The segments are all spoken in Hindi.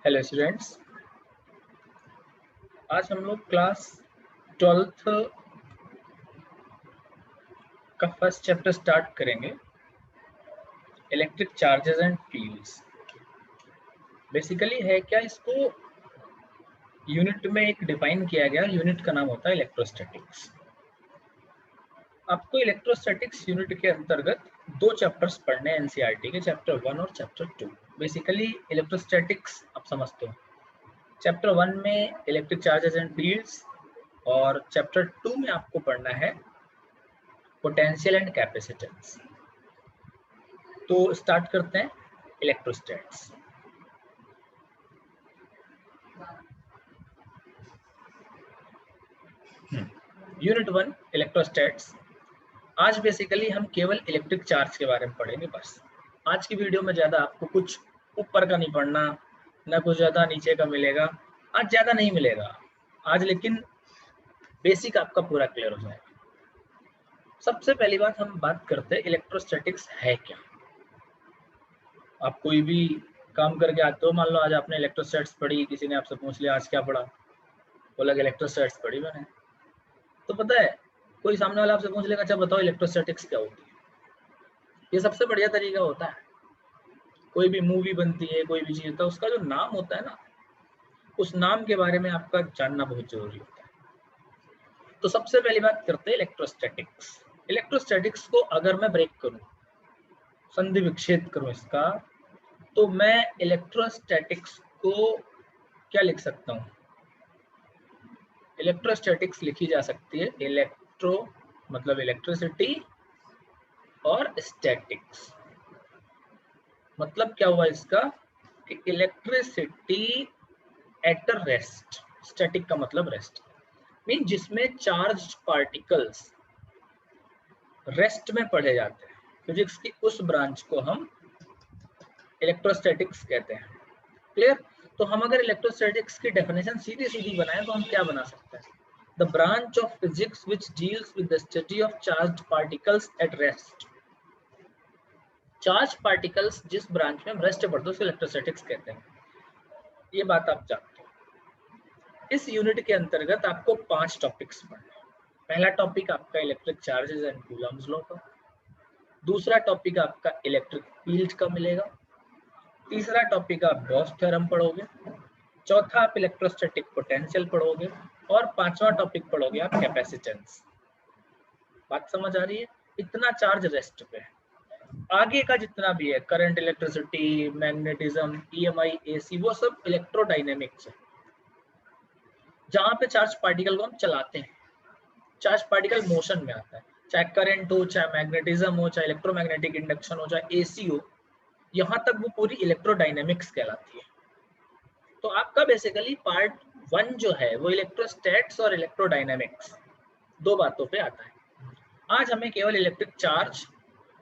हेलो स्टूडेंट्स, आज हम लोग क्लास 12th का फर्स्ट चैप्टर स्टार्ट करेंगे, electric charges and fields. Basically है क्या, इसको यूनिट में एक डिफाइन किया गया, यूनिट का नाम होता है इलेक्ट्रोस्टैटिक्स। आपको इलेक्ट्रोस्टैटिक्स यूनिट के अंतर्गत दो चैप्टर्स पढ़ने हैं एनसीईआरटी के, चैप्टर 1 और चैप्टर 2। बेसिकली इलेक्ट्रोस्टैटिक्स आप समझते हो, चैप्टर 1 में इलेक्ट्रिक चार्जेस एंड फील्ड्स और चैप्टर 2 में आपको पढ़ना है पोटेंशियल एंड कैपेसिटेंस। तो स्टार्ट करते हैं इलेक्ट्रोस्टैट्स। यूनिट 1 इलेक्ट्रोस्टैट्स। आज बेसिकली हम केवल इलेक्ट्रिक चार्ज के बारे में पढ़ेंगे बस। आज की वीडियो में ज़्यादा आपको कुछ ऊपर का नहीं पढ़ना, ना कुछ ज़्यादा नीचे का मिलेगा। आज ज़्यादा नहीं मिलेगा आज, लेकिन बेसिक आपका पूरा क्लियर हो जाएगा। सबसे पहली बात हम बात करते हैं इलेक्ट्रोस्टैटिक्स है क्या। आप कोई भी काम करके आते हो, मान लो आज आपने इलेक्ट्रोस्टैट्स पढ़ी, किसी ने आपसे पूछ लिया आज क्या पढ़ा, बोला कि इलेक्ट्रोस्टैट्स पढ़ी मैंने। तो पता है, कोई सामने वाला आपसे पूछ लेगा अच्छा बताओ इलेक्ट्रोस्टैटिक्स क्या होती है। ये सबसे बढ़िया तरीका होता है। कोई भी मूवी बनती है, कोई भी चीज होता है, उसका जो नाम होता है ना, उस नाम के बारे में आपका जानना बहुत जरूरी होता है। तो सबसे पहली बात करते हैं इलेक्ट्रोस्टैटिक्स। इलेक्ट्रोस्टैटिक्स को अगर मैं ब्रेक करूं, संधि विच्छेद करूं इसका, तो मैं इलेक्ट्रोस्टैटिक्स को क्या लिख सकता हूं? इलेक्ट्रोस्टैटिक्स लिखी जा सकती है इलेक्ट्रो मतलब इलेक्ट्रिसिटी और स्टैटिक्स। मतलब क्या हुआ इसका कि इलेक्ट्रिसिटी एट रेस्ट, स्टैटिक का मतलब रेस्ट, मीन जिसमें चार्ज पार्टिकल्स रेस्ट में पढ़े जाते हैं, फिजिक्स की उस ब्रांच को हम इलेक्ट्रोस्टैटिक्स कहते हैं। क्लियर? तो हम अगर इलेक्ट्रोस्टैटिक्स की डेफिनेशन सीधी सीधी बनाएं तो हम क्या बना सकते हैं? The branch of physics which deals with the study of charged particles at rest. Charge particles जिस ब्रांच में हम रेस्ट पढ़ते हैं उसको इलेक्ट्रोस्टैटिक्स कहते हैं। ये बात आप जानते हो। इस यूनिट के अंतर्गत आपको 5 टॉपिक्स पढ़ने हैं। पहला टॉपिक आपका electric charges and Coulomb's law का, दूसरा टॉपिक आपका इलेक्ट्रिक फील्ड का मिलेगा, तीसरा टॉपिक आप गॉस थ्योरम पढ़ोगे, चौथा आप इलेक्ट्रोस्टैटिक पोटेंशियल पढ़ोगे और पांचवा टॉपिक पढ़ोगे आप कैपेसिटेंस। बात समझ आ रही है? इतना चार्ज रेस्ट पे है। आगे का जितना भी है, current, electricity, magnetism, EMI, AC, वो सब इलेक्ट्रोडायनेमिक्स है, जहां पे चार्ज पार्टिकल को हम चलाते हैं। चार्ज पार्टिकल मोशन में आता है, चाहे करंट हो, चाहे मैग्नेटिज्म हो, चाहे इलेक्ट्रोमैग्नेटिक इंडक्शन हो, चाहे एसी हो, यहां तक वो पूरी इलेक्ट्रोडायनेमिक्स कहलाती है। तो आपका बेसिकली पार्ट 1 जो है वो इलेक्ट्रोस्टैट्स और इलेक्ट्रोडायनेमिक्स दो बातों पे आता है। आज हमें केवल electric charge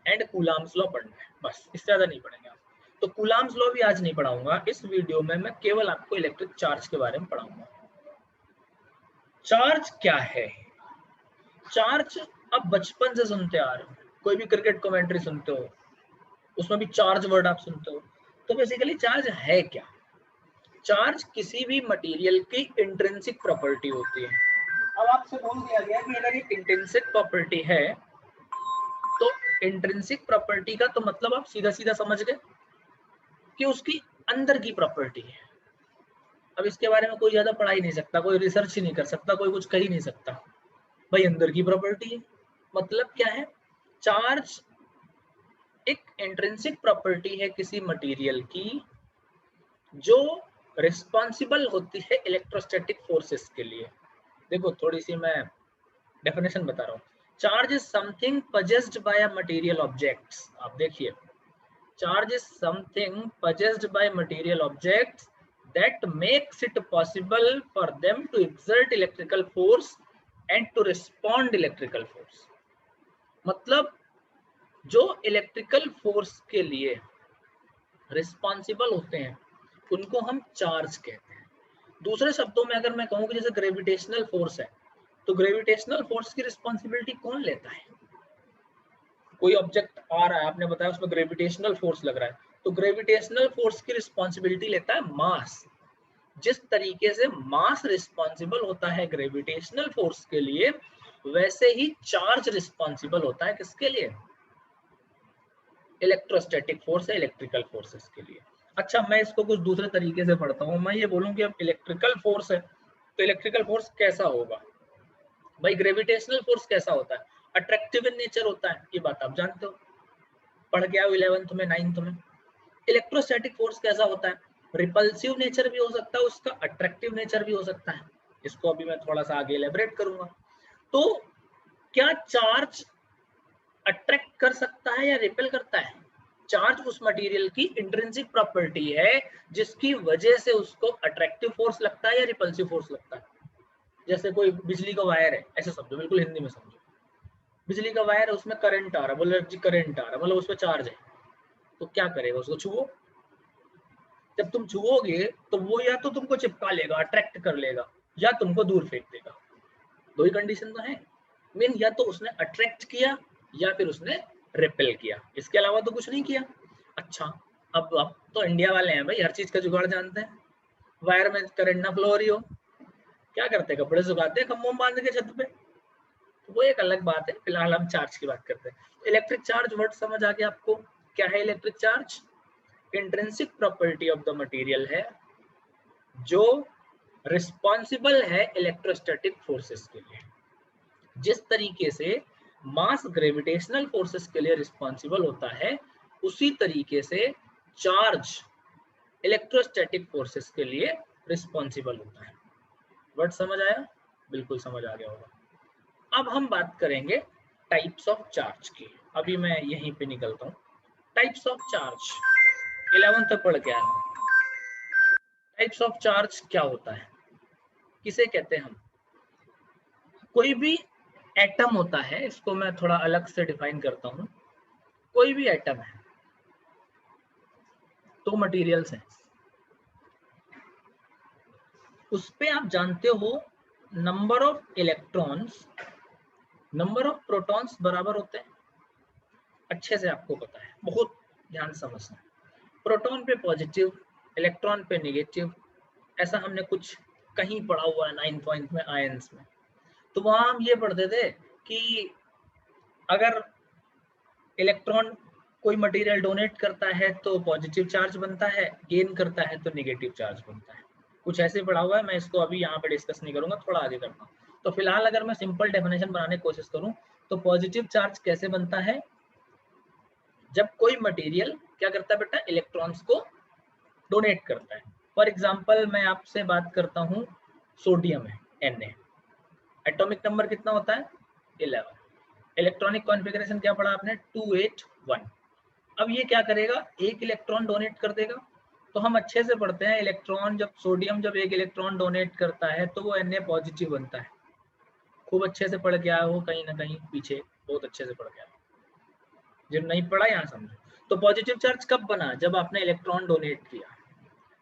and Coulomb's law पढ़ना है बस, इससे ज्यादा नहीं पढ़ेंगे आप। तो कूलम्स लॉ भी आज नहीं पढ़ाऊंगा इस वीडियो में, मैं केवल आपको इलेक्ट्रिक चार्ज के बारे में पढ़ाऊंगा। चार्ज क्या है? चार्ज आप बचपन से सुनते आ रहे हो, कोई भी क्रिकेट कमेंट्री सुनते हो उसमें भी चार्ज वर्ड आप सुनते हो। तो बेसिकली चार्ज है क्या? चार्ज किसी भी मटेरियल की इंट्रिंसिक प्रॉपर्टी होती है। अब आपसे बोल दिया गया कि अगर ये इंट्रिंसिक प्रॉपर्टी है, तो इंट्रिंसिक प्रॉपर्टी का तो मतलब आप सीधा सीधा समझ गए कि उसकी अंदर की प्रॉपर्टी है। अब इसके बारे में कोई ज्यादा पढ़ा ही नहीं सकता, कोई रिसर्च ही नहीं कर सकता, कोई कुछ कर ही नहीं सकता। भाई अंदर की प्रॉपर्टी है, मतलब क्या है? चार्ज एक इंट्रिंसिक प्रॉपर्टी है किसी मटेरियल की जो रिस्पॉन्सिबल होती है इलेक्ट्रोस्टैटिक फोर्सेस के लिए। देखो थोड़ी सी मैं डेफिनेशन बता रहा हूँ। Charge is something possessed bye a material objects. आप देखिए, charge is something possessed by material objects that makes it possible for them to exert electrical force and to respond electrical force। मतलब जो इलेक्ट्रिकल फोर्स के लिए रिस्पॉन्सिबल होते हैं उनको हम चार्ज कहते हैं। दूसरे शब्दों में अगर मैं कहूँ कि जैसे ग्रेविटेशनल फोर्स है, तो ग्रेविटेशनल फोर्स की रिस्पॉन्सिबिलिटी कौन लेता है? कोई ऑब्जेक्ट आ रहा है, आपने बताया उसमें ग्रेविटेशनल फोर्स लग रहा है, तो ग्रेविटेशनल फोर्स की रिस्पॉन्सिबिलिटी लेता है मास। जिस तरीके से मास रिस्पॉन्सिबल होता है ग्रेविटेशनल फोर्स के लिए, वैसे ही चार्ज रिस्पॉन्सिबल होता है किसके लिए? इलेक्ट्रोस्टैटिक फोर्स है, इलेक्ट्रिकल फोर्सेस के लिए। अच्छा, मैं इसको कुछ दूसरे तरीके से पढ़ता हूँ। मैं ये बोलूँ कि अब इलेक्ट्रिकल फोर्स है, तो इलेक्ट्रिकल फोर्स कैसा होगा? भाई ग्रेविटेशनल फोर्स कैसा होता है? अट्रैक्टिव इन नेचर होता है, ये बात आप जानते हो, पढ़ के आओ 11th में 9th में। इलेक्ट्रोस्टैटिक फोर्स कैसा होता है? रिपल्सिव नेचर भी हो सकता है उसका, अट्रैक्टिव नेचर भी हो सकता है। इसको अभी मैं थोड़ा सा आगे एलेबरेट करूंगा। तो क्या चार्ज अट्रैक्ट कर सकता है या रिपेल करता है? चार्ज उस मटेरियल की इंट्रिंसिक प्रॉपर्टी है जिसकी वजह से उसको अट्रैक्टिव फोर्स लगता है या रिपल्सिव फोर्स लगता है। जैसे कोई बिजली का वायर है, ऐसे समझो, बिल्कुल हिंदी में समझो। बिजली का वायर है, उसमें करंट आ रहा है, बोले जी करंट आ रहा है, मतलब उसमें चार्ज है, तो क्या करेगा? उसको छुओ। जब तुम छुओगे तो वो या तो तुमको चिपका लेगा, अट्रैक्ट कर लेगा, या तुमको दूर फेंक देगा। दो ही कंडीशन तो है। मीन या तो उसने अट्रैक्ट किया या फिर उसने रिपेल किया, इसके अलावा तो कुछ नहीं किया। अच्छा, अब तो इंडिया वाले हैं भाई, हर चीज का जुगाड़ जानते हैं। वायर में करंट ना फ्लो हो रही हो, क्या करते हैं? कपड़े सुखाते हैं खम्भों में बांध के छत पे। तो वो एक अलग बात है, फिलहाल हम चार्ज की बात करते हैं। इलेक्ट्रिक चार्ज वर्ड समझ आ गया आपको? क्या है electric charge? Intrinsic property of the material है जो रिस्पॉन्सिबल है इलेक्ट्रोस्टैटिक फोर्सेस के लिए। जिस तरीके से मास ग्रेविटेशनल फोर्सेस के लिए रिस्पॉन्सिबल होता है, उसी तरीके से चार्ज इलेक्ट्रोस्टैटिक फोर्सेस के लिए रिस्पॉन्सिबल होता है। वर्ड समझ आया? बिल्कुल समझ आ गया होगा। अब हम बात करेंगे टाइप्स ऑफ चार्ज की। अभी मैं यहीं पे निकलता हूँ। टाइप्स ऑफ चार्ज 11th तक पढ़ के आया हूँ। टाइप्स ऑफ चार्ज क्या होता है, किसे कहते हैं हम? कोई भी एटम होता है, इसको मैं थोड़ा अलग से डिफाइन करता हूँ। कोई भी एटम है, तो मटेरियल्स हैं, उस पे आप जानते हो number of electrons number of protons बराबर होते हैं। अच्छे से आपको पता है, बहुत ध्यान समझना। प्रोटॉन पे पॉजिटिव, इलेक्ट्रॉन पे नेगेटिव, ऐसा हमने कुछ कहीं पढ़ा हुआ है 9th पॉइंट में आयंस में। तो वहां हम ये पढ़ते थे कि अगर इलेक्ट्रॉन कोई मटेरियल डोनेट करता है तो पॉजिटिव चार्ज बनता है, गेन करता है तो नेगेटिव चार्ज बनता है। कुछ ऐसे पढ़ा हुआ है, मैं इसको अभी यहाँ पे डिस्कस नहीं करूंगा, थोड़ा आगे करता हूँ। तो फिलहाल अगर मैं सिंपल डेफिनेशन बनाने की कोशिश करूँ तो पॉजिटिव चार्ज कैसे बनता है? जब कोई मटेरियल क्या करता है बेटा? इलेक्ट्रॉन्स को डोनेट करता है। फॉर एग्जाम्पल मैं आपसे बात करता हूँ, सोडियम है Na, एटॉमिक नंबर कितना होता है? 11। इलेक्ट्रॉनिक कॉन्फ़िगरेशन क्या पढ़ा आपने? 281। अब ये क्या करेगा? एक इलेक्ट्रॉन डोनेट कर देगा। तो हम अच्छे से पढ़ते हैं, इलेक्ट्रॉन जब सोडियम जब एक इलेक्ट्रॉन डोनेट करता है तो वो Na पॉजिटिव बनता है। खूब अच्छे से पढ़ के आया हो, कहीं ना कहीं पीछे बहुत अच्छे से पढ़ के आया। जब नहीं पढ़ा यहाँ समझो। तो पॉजिटिव चार्ज कब बना? जब आपने इलेक्ट्रॉन डोनेट किया।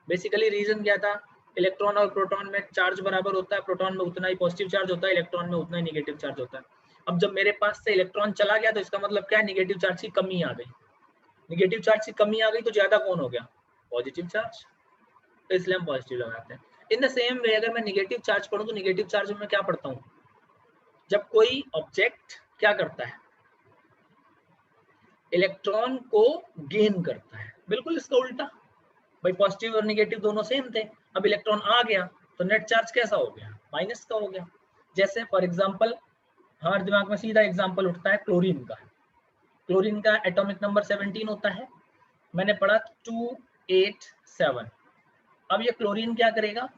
बेसिकली रीजन क्या था? इलेक्ट्रॉन और प्रोटॉन में चार्ज बराबर होता है, प्रोटॉन में उतना ही पॉजिटिव चार्ज होता है, इलेक्ट्रॉन में उतना ही नेगेटिव चार्ज होता है। अब जब मेरे पास से इलेक्ट्रॉन चला गया तो इसका मतलब क्या है? नेगेटिव चार्ज की कमी आ गई। नेगेटिव चार्ज की कमी आ गई तो ज्यादा कौन हो गया? Positive charge. तो इसलिए हम पॉजिटिव लगाते हैं। इन द सेम वे अगर मैं नेगेटिव चार्ज पढ़ूं तो नेगेटिव चार्ज में क्या पढ़ता हूँ? जब कोई ऑब्जेक्ट क्या करता है? इलेक्ट्रॉन को गेन करता है। बिल्कुल इसका उल्टा। भाई पॉजिटिव और नेगेटिव दोनों सेम थे, अब इलेक्ट्रॉन आ गया तो नेट चार्ज कैसा हो गया? माइनस का हो गया। जैसे फॉर एग्जांपल हमारे दिमाग में सीधा एग्जांपल उठता है क्लोरीन का। क्लोरीन का एटॉमिक नंबर 17 होता है, मैंने पढ़ा 287। अब ये क्लोरीन क्या करेगा?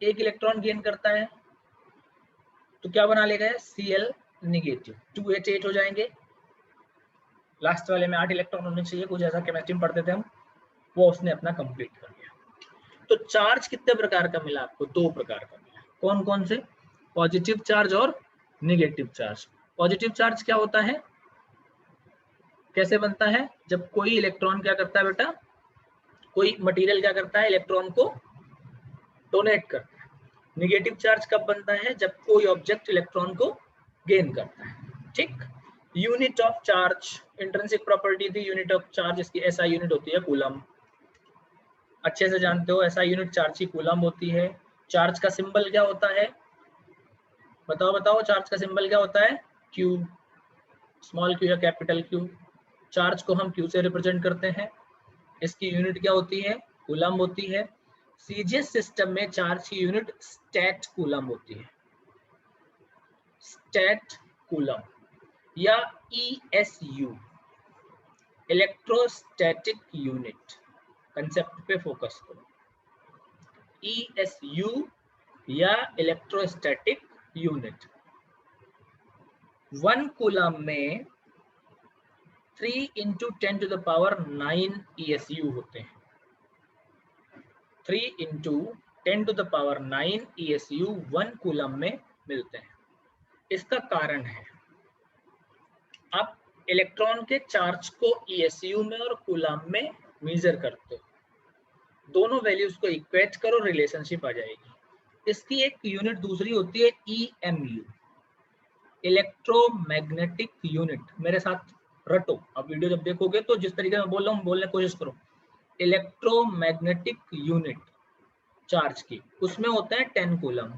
एक इलेक्ट्रॉन गेन करता है तो क्या बना लेगा? Cl नेगेटिव, 288 हो जाएंगे। लास्ट वाले में 8 इलेक्ट्रॉन होने चाहिए, कुछ ऐसा केमिस्ट्री में पढ़ते थे हम, वो उसने अपना कंप्लीट कर लिया। तो चार्ज कितने प्रकार का मिला आपको? 2 प्रकार का मिला। कौन कौन से? पॉजिटिव चार्ज और नेगेटिव चार्ज। पॉजिटिव चार्ज क्या होता है, कैसे बनता है? जब कोई इलेक्ट्रॉन क्या करता है बेटा? कोई मटेरियल क्या करता है? इलेक्ट्रॉन को डोनेट करता है। नेगेटिव चार्ज कब बनता है? जब कोई ऑब्जेक्ट इलेक्ट्रॉन को गेन करता है। ठीक, unit of charge, intrinsic property थी यूनिट ऑफ चार्ज, इसकी एसआई यूनिट होती है कूलम। अच्छे से जानते हो एसआई यूनिट चार्ज की कूलम होती है। चार्ज का सिंबल क्या होता है, बताओ बताओ, चार्ज का सिंबल क्या होता है? क्यू, स्मॉल क्यू या कैपिटल क्यू। चार्ज को हम क्यू से रिप्रेजेंट करते हैं। इसकी यूनिट क्या होती है? कूलम होती है। सीजीएस सिस्टम में चार्ज की यूनिट स्टैट कूलम होती है, स्टैट कूलम या ईएसयू, इलेक्ट्रोस्टैटिक यूनिट। कंसेप्ट पे फोकस करो, ईएसयू या इलेक्ट्रोस्टैटिक यूनिट। 1 कूलम में 3 × 10⁹ ESU होते हैं। 3 × 10⁹ ESU 1 कूलम में मिलते हैं। इसका कारण है, आप इलेक्ट्रॉन के चार्ज को ESU में और कूलम में मेजर करते हो, दोनों वैल्यूज को इक्वेट करो, रिलेशनशिप आ जाएगी। इसकी एक यूनिट दूसरी होती है EMU, इलेक्ट्रोमैग्नेटिक यूनिट। मेरे साथ रटो, अब वीडियो जब देखोगे तो जिस तरीके में बोल रहा हूँ बोलने की कोशिश करो। इलेक्ट्रोमैग्नेटिक यूनिट चार्ज की, उसमें होते हैं 10 कूलम।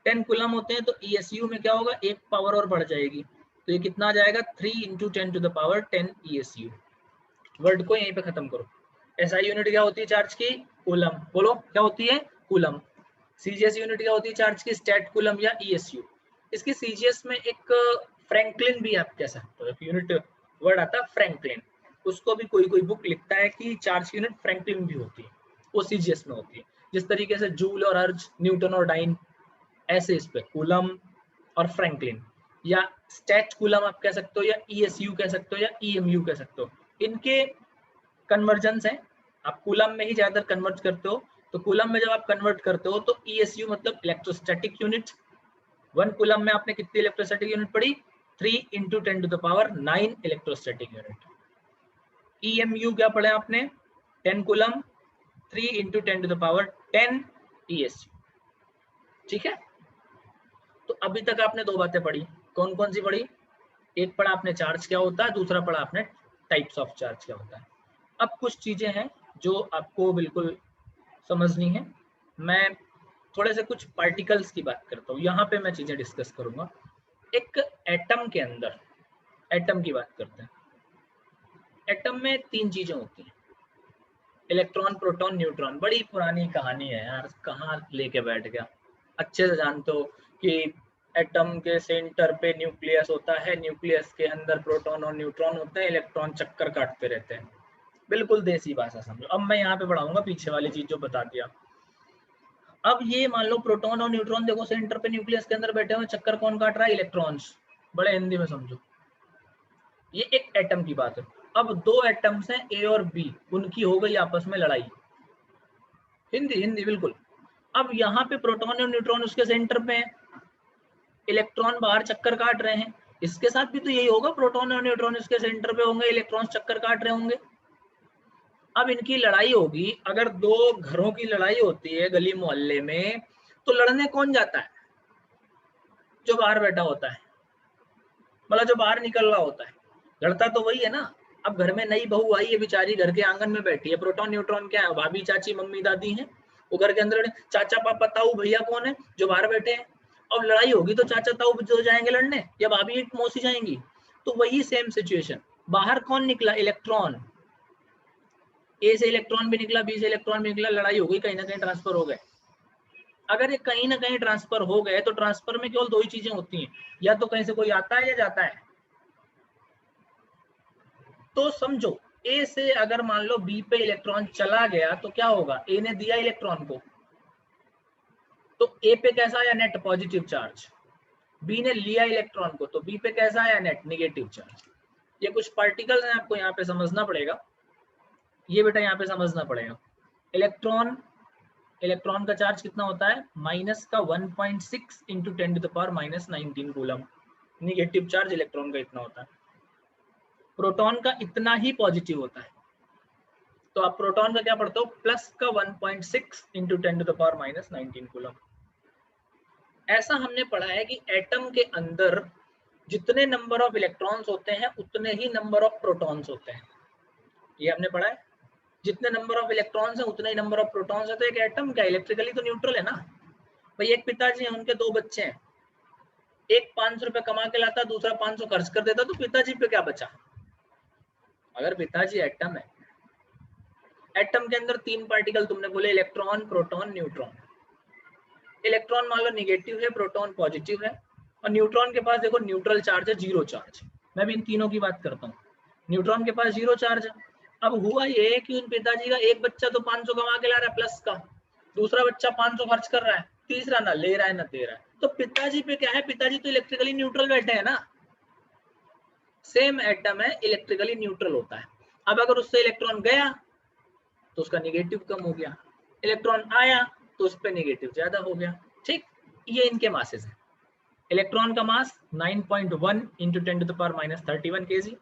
10 कूलम होते हैं तो ESU में क्या होगा, एक पावर और बढ़ जाएगी, तो ये कितना आ जाएगा? 3 × 10⁻10 ESU। वर्ड को यहीं पे खत्म करो। एसआई यूनिट क्या होती है चार्ज की? कूलम। बोलो क्या होती है? कूलम। सीजीएस यूनिट क्या होती है चार्ज की? स्टैट कूलम या ESU। इसकी सीजीएस में एक फ्रैंकलिन भी आप कह सकते हो, एक यूनिट वर्ड आता है फ्रैंकलिन, उसको भी कोई कोई बुक लिखता है कि चार्ज यूनिट फ्रैंकलिन भी होती है, वो सीजीएस में होती है। जिस तरीके से जूल और हर्ट्ज, न्यूटन और डाइन, ऐसे इस पे कूलम और फ्रैंकलिन या स्टैट कूलम आप कह सकते हो, या ESU कह सकते हो, या EMU कह सकते हो। इनके कन्वर्जन्स है, आप कूलम में ही ज्यादातर कन्वर्ट करते हो। तो कूलम में जब आप कन्वर्ट करते हो तो ESU मतलब इलेक्ट्रोस्टैटिक यूनिट। 1 कूलम में आपने कितनी इलेक्ट्रोस्टैटिक यूनिट पढ़ी? 3 × 10⁹ इलेक्ट्रोस्टैटिक यूनिट। EMU क्या पढ़े आपने? 10 कूलम, 3 × 10⁻10 ESU। ठीक है, तो अभी तक आपने 2 बातें पढ़ी। कौन कौन सी पढ़ी? एक पढ़ा आपने चार्ज क्या होता है, दूसरा पढ़ा आपने टाइप्स ऑफ चार्ज क्या होता है। अब कुछ चीजें हैं जो आपको बिल्कुल समझनी है। मैं थोड़े से कुछ पार्टिकल्स की बात करता हूँ, यहाँ पे मैं चीजें डिस्कस करूंगा। एक एटम के अंदर, एटम की बात करते हैं। एटम में 3 चीजें होती हैं, इलेक्ट्रॉन, प्रोटॉन, न्यूट्रॉन। बड़ी पुरानी कहानी है यार, कहाँ लेके बैठ गया। अच्छे से जानते हो कि एटम के सेंटर पे न्यूक्लियस होता है, न्यूक्लियस के अंदर प्रोटॉन और न्यूट्रॉन होते हैं, इलेक्ट्रॉन चक्कर काटते रहते हैं। बिल्कुल देसी भाषा समझो। अब मैं यहाँ पे पढ़ाऊंगा पीछे वाली चीज जो बता दिया। अब ये मान लो प्रोटॉन और न्यूट्रॉन, देखो सेंटर पे न्यूक्लियस के अंदर बैठे हुए, चक्कर कौन काट रहा है? इलेक्ट्रॉन्स। बड़े हिंदी में समझो, ये एक एटम की बात है। अब 2 एटम्स हैं ए और बी, उनकी हो गई आपस में लड़ाई। हिंदी हिंदी बिल्कुल। अब यहाँ पे प्रोटॉन और न्यूट्रॉन उसके सेंटर पे है, इलेक्ट्रॉन बाहर चक्कर काट रहे हैं। इसके साथ भी तो यही होगा, प्रोटॉन और न्यूट्रॉन इसके सेंटर पे होंगे, इलेक्ट्रॉन चक्कर काट रहे होंगे। अब इनकी लड़ाई होगी। अगर 2 घरों की लड़ाई होती है गली मोहल्ले में, तो लड़ने कौन जाता है? जो बाहर बैठा होता है, मतलब जो बाहर निकल रहा होता है। लड़ता तो वही है ना। अब घर में नई बहू आई है बेचारी, घर के आंगन में बैठी है, प्रोटॉन न्यूट्रॉन क्या है? भाभी, चाची, मम्मी, दादी हैं। वो घर के अंदर चाचा, पापा, ताऊ, भैया कौन है? जो बाहर बैठे हैं। अब लड़ाई होगी तो चाचा ताऊ जो जाएंगे लड़ने, या भाभी मौसी जाएंगी। तो वही सेम सिचुएशन, बाहर कौन निकला? इलेक्ट्रॉन। ए से इलेक्ट्रॉन भी निकला, बी से इलेक्ट्रॉन भी निकला, लड़ाई हो गई, कहीं ना कहीं ट्रांसफर हो गए। अगर ये कहीं ना कहीं ट्रांसफर हो गए तो ट्रांसफर में केवल 2 ही चीजें होती हैं, या तो कहीं से कोई आता है या जाता है। तो समझो, ए से अगर मान लो बी पे इलेक्ट्रॉन चला गया तो क्या होगा? ए ने दिया इलेक्ट्रॉन को, तो ए पे कैसा आया? Net positive charge. बी ने लिया इलेक्ट्रॉन को, तो बी पे कैसा आया? Net negative charge. ये कुछ पार्टिकल्स हैं, आपको यहाँ पे समझना पड़ेगा। ये बेटा यहाँ पे समझना पड़ेगा। इलेक्ट्रॉन, इलेक्ट्रॉन का चार्ज कितना होता है? माइनस का 1.6 × 10⁻19 कूलम। निगेटिव चार्ज इलेक्ट्रॉन का इतना होता है। प्रोटॉन का इतना ही पॉजिटिव होता है। तो आप प्रोटॉन का क्या पढ़ते हो? प्लस का 1.6 × 10⁻19 कूलम। ऐसा हमने पढ़ा है कि एटम के अंदर जितने नंबर ऑफ इलेक्ट्रॉन्स होते हैं उतने ही नंबर ऑफ प्रोटॉन्स होते हैं, ये हमने पढ़ा है। जितने नंबर ऑफ इलेक्ट्रॉन्स हैं उतने ही नंबर ऑफ प्रोटॉन्स होते हैं। एक एटम क्या इलेक्ट्रिकली तो न्यूट्रल है ना भाई। एक पिताजी हैं, उनके 2 बच्चे हैं, एक 500 रुपए कमा के लाता, दूसरा 500 खर्च कर देता, तो पिताजी पे क्या बचा? अगर पिताजी एटम है, एटम के अंदर 3 पार्टिकल तुमने बोले, इलेक्ट्रॉन, प्रोटॉन, न्यूट्रॉन। इलेक्ट्रॉन मान लो निगेटिव है, प्रोटॉन पॉजिटिव है, और न्यूट्रॉन के पास देखो न्यूट्रल चार्ज है, 0 चार्ज। मैं भी इन तीनों की बात करता हूँ। न्यूट्रॉन के पास 0 चार्ज है। अब हुआ ये कि उन पिताजी का एक बच्चा तो 500 कमा के ला रहा है प्लस का, दूसरा बच्चा 500 खर्च कर रहा है, तीसरा ना ले रहा है ना दे रहा है, तो पिताजी पे क्या है? पिताजी तो इलेक्ट्रिकली न्यूट्रल बैठे हैं ना। सेम एटम है, इलेक्ट्रिकली न्यूट्रल होता है। अब अगर उससे इलेक्ट्रॉन गया तो उसका नेगेटिव कम हो गया, इलेक्ट्रॉन आया तो उस पर नेगेटिव ज्यादा हो गया। ठीक, ये इनके मासेस हैं। इलेक्ट्रॉन का मास 9.1 इंटू 10⁻31 kg,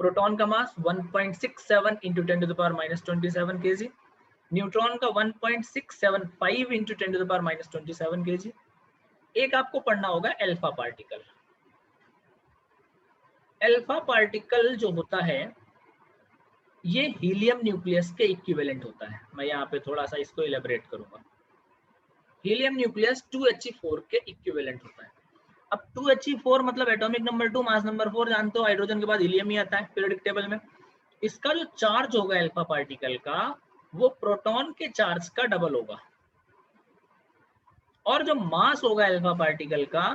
प्रोटॉन का मास 1.67 इंटू 10⁻27 kg, न्यूट्रॉन का 1.675 इंटू 10⁻27 kg। एक आपको पढ़ना होगा अल्फा पार्टिकल। अल्फा पार्टिकल जो होता है ये हीलियम न्यूक्लियस के इक्विवेलेंट होता है। मैं यहाँ पे थोड़ा सा इसको इलेबोरेट करूंगा। हीलियम न्यूक्लियस 2He4 के इक्विवेलेंट होता है। अब 2He4 मतलब एटॉमिक नंबर 2 मास नंबर 4, जानते हो हाइड्रोजन के बाद हीलियम ही आता है पीरियोडिक टेबल में। इसका जो चार्ज होगा अल्फा पार्टिकल का वो प्रोटॉन के चार्ज का डबल होगा, और जो मास होगा अल्फा पार्टिकल का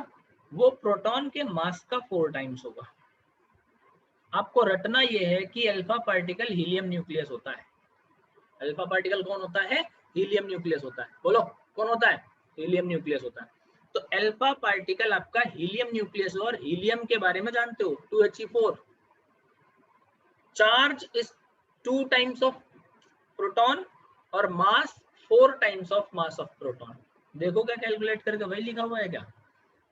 वो प्रोटॉन के मास का 4 टाइम्स होगा। आपको रटना ये है कि अल्फा पार्टिकल हीलियम न्यूक्लियस होता है। अल्फा पार्टिकल कौन होता है? हीलियम न्यूक्लियस होता है। बोलो कौन होता है? हीलियम न्यूक्लियस होता है। तो अल्फा पार्टिकल आपका हीलियम न्यूक्लियस, और हीलियम के बारे में जानते हो 2He4, charge is 2 times of proton और मास 4 times of mass of proton. देखो क्या कैलकुलेट करके वही लिखा हुआ है क्या?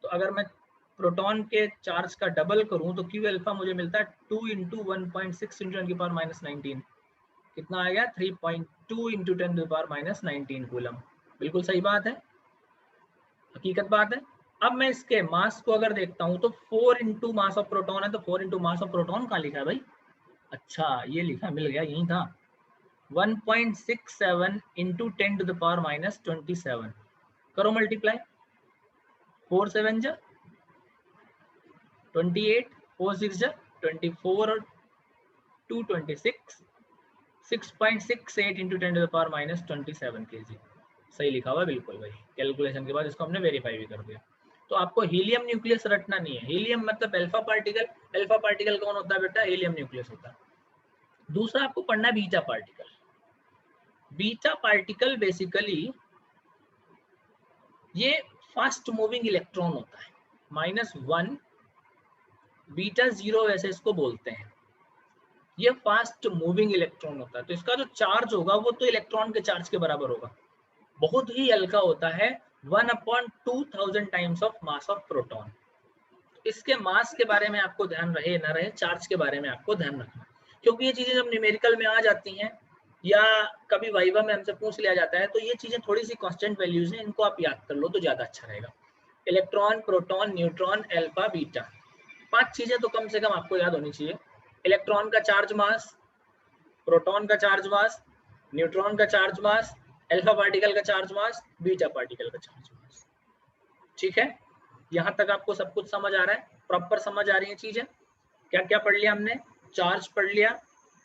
तो अगर मैं प्रोटॉन के चार्ज का डबल करूं तो क्यू अल्फा मुझे मिलता है 2 इंटू 1.6 इंटू 10⁻19, कितना आएगा? 3.2 इंटू 10⁻19 कूलम। बिल्कुल सही बात है, हकीकत बात है। अब मैं इसके मास को अगर देखता हूं तो 4 इंटू मास ऑफ प्रोटॉन है, तो 4 इंटू मास ऑफ प्रोटॉन कहाँ लिखा है भाई? अच्छा ये लिखा, मिल गया, यही था। 1.67 इंटू 10⁻27, करो मल्टीप्लाई, 4 7 जा 28, 4 6 जा 24 और 2 26, 6.68 इंटू 10⁻27 kg। सही लिखा हुआ बिल्कुल भाई, कैलकुलेशन के बाद इसको हमने वेरीफाई भी कर दिया। तो आपको हीलियम न्यूक्लियस रटना नहीं है। हीलियम मतलब अल्फा पार्टिकल, अल्फा पार्टिकल कौन होता है बेटा? हीलियम न्यूक्लियस होता है। दूसरा आपको पढ़ना है beta particle. Beta particle basically ये फास्ट मूविंग इलेक्ट्रॉन होता है, -1 बीटा 0 वैसे इसको बोलते हैं। ये फास्ट मूविंग इलेक्ट्रॉन होता है, तो इसका जो चार्ज होगा वो तो इलेक्ट्रॉन के चार्ज के बराबर होगा, बहुत ही हल्का होता है, 1/2000 times of mass of proton. इसके मास के बारे में आपको ध्यान रहे ना रहे, चार्ज के बारे में आपको ध्यान रखना, क्योंकि ये चीजें जब न्यूमेरिकल में आ जाती हैं या कभी वाइवा में हमसे पूछ लिया जाता है तो ये चीजें थोड़ी सी कांस्टेंट वैल्यूज हैं, इनको आप याद कर लो तो ज्यादा अच्छा रहेगा। Electron, proton, neutron, alpha, beta, 5 चीजें तो कम से कम आपको याद होनी चाहिए। इलेक्ट्रॉन का चार्ज मास, प्रोटॉन का चार्ज मास, न्यूट्रॉन का चार्ज मास, अल्फा पार्टिकल का चार्ज मास, बीटा पार्टिकल का चार्ज मास। ठीक है, यहाँ तक आपको सब कुछ समझ आ रहा है? प्रॉपर समझ आ रही है चीजें? क्या क्या पढ़ लिया हमने? चार्ज पढ़ लिया,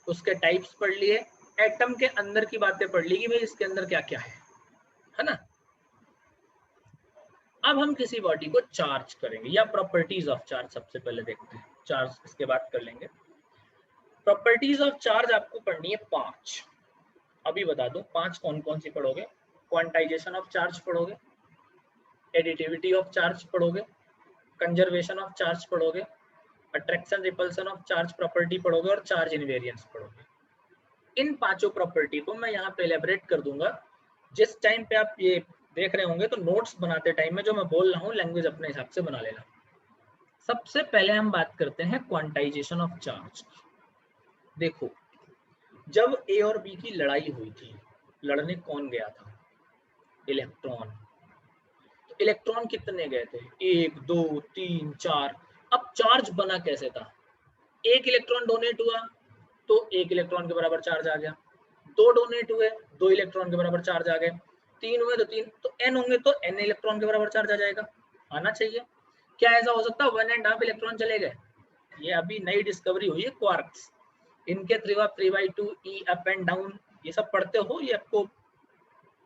उसके टाइप्स पढ़ लिए, एटम के अंदर की बातें पढ़ ली कि भाई इसके अंदर क्या क्या है ना। अब हम किसी बॉडी को चार्ज करेंगे, या प्रॉपर्टीज ऑफ चार्ज सबसे पहले देखते हैं, चार्ज इसके बाद कर लेंगे। प्रॉपर्टीज ऑफ चार्ज आपको पढ़नी है 5। अभी बता दो 5 कौन कौन सी पढ़ोगे? क्वांटाइजेशन ऑफ चार्ज पढ़ोगे, एडिटिविटी ऑफ चार्ज पढ़ोगे, कंजर्वेशन ऑफ चार्ज पढ़ोगे, attraction repulsion of charge property पढ़ोगे, और चार्ज इनवेरिएंस पढ़ोगे। इन 5 प्रॉपर्टी को मैं यहाँ पे एलेबरेट कर दूंगा। जिस टाइम पे आप ये देख रहे होंगे तो नोट्स बनाते टाइम में जो मैं बोल रहा हूँ लैंग्वेज अपने हिसाब से बना लेना। सबसे पहले हम बात करते हैं क्वांटाइजेशन ऑफ चार्ज। देखो, जब ए और बी की लड़ाई हुई थी, लड़ने कौन गया था? इलेक्ट्रॉन। तो इलेक्ट्रॉन कितने गए थे? 1 2 3 4। अब चार्ज बना कैसे था, एक इलेक्ट्रॉन डोनेट हुआ तो एक इलेक्ट्रॉन के बराबर चार्ज आ गया, दो डोनेट हुए दो इलेक्ट्रॉन के बराबर चार्ज आ गए, तीन हुए तो तीन, तो एन होंगे तो एन इलेक्ट्रॉन के बराबर चार्ज आ जाएगा, आना चाहिए। क्या ऐसा हो सकता है 1.5 इलेक्ट्रॉन चले गए? ये अभी नई डिस्कवरी हुई है क्वार्क्स, इनके 3/2 ई अप एंड डाउन ये सब पढ़ते हो, ये आपको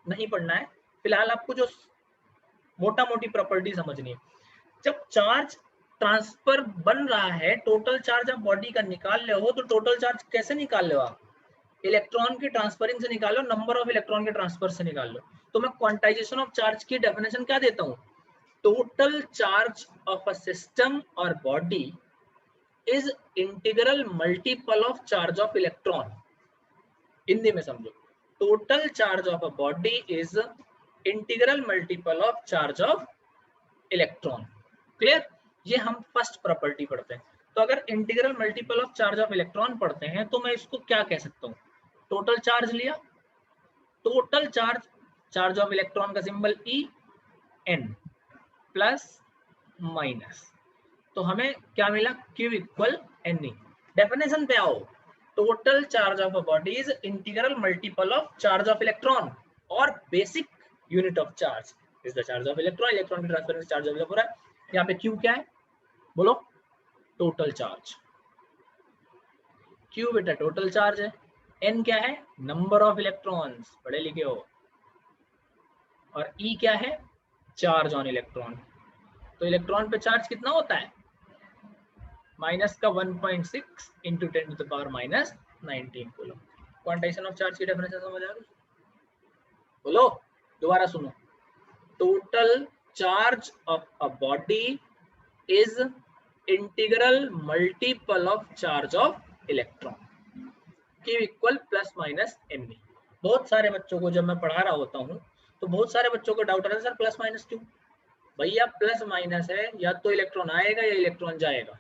नहीं पढ़ना है फिलहाल, आपको जो मोटा मोटी प्रॉपर्टी समझनी है। जब चार्ज ट्रांसफर बन रहा है, टोटल चार्ज आप बॉडी का निकाल रहे हो, तो टोटल चार्ज कैसे निकाल रहे हो आप? इलेक्ट्रॉन के ट्रांसफरिंग से निकालो, नंबर ऑफ इलेक्ट्रॉन के ट्रांसफर से निकाल लो। तो मैं क्वांटाइजेशन ऑफ चार्ज की डेफिनेशन क्या देता हूँ, total charge of a system और body is integral multiple of charge of electron. Hindi में समझो, total charge of a body is integral multiple of charge of electron. Clear? ये हम फर्स्ट प्रॉपर्टी पढ़ते हैं। तो अगर integral multiple of charge of electron पढ़ते हैं तो मैं इसको क्या कह सकता हूँ, टोटल चार्ज लिया, total charge, charge of electron का symbol e, n plus minus, तो हमें क्या मिला, Q equal n e. Definition पे आओ, total charge of a body is integral multiple of charge of electron, और basic unit of charge is the charge of electron, electron की ट्रांसफरेंस चार्ज ऑफ इलेक्ट्रॉन है। यहाँ पे Q क्या है बोलो, टोटल चार्ज, Q बेटा टोटल चार्ज है, N क्या है, नंबर ऑफ इलेक्ट्रॉन्स, पढ़े लिखे हो, और E क्या है, चार्ज ऑन इलेक्ट्रॉन। तो इलेक्ट्रॉन पे चार्ज कितना होता है, माइनस का 1.6 into 10⁻⁻19 coulomb. Quantization of charge की डेफिनेशन समझ आ रही? बोलो दोबारा सुनो, total charge of a body is integral multiple of charge of electron, Q equal plus minus m. बहुत सारे बच्चों को जब मैं पढ़ा रहा होता हूँ तो बहुत सारे बच्चों को डाउट आता है, सर प्लस माइनस क्यों? भैया प्लस माइनस है, या तो इलेक्ट्रॉन आएगा या इलेक्ट्रॉन जाएगा,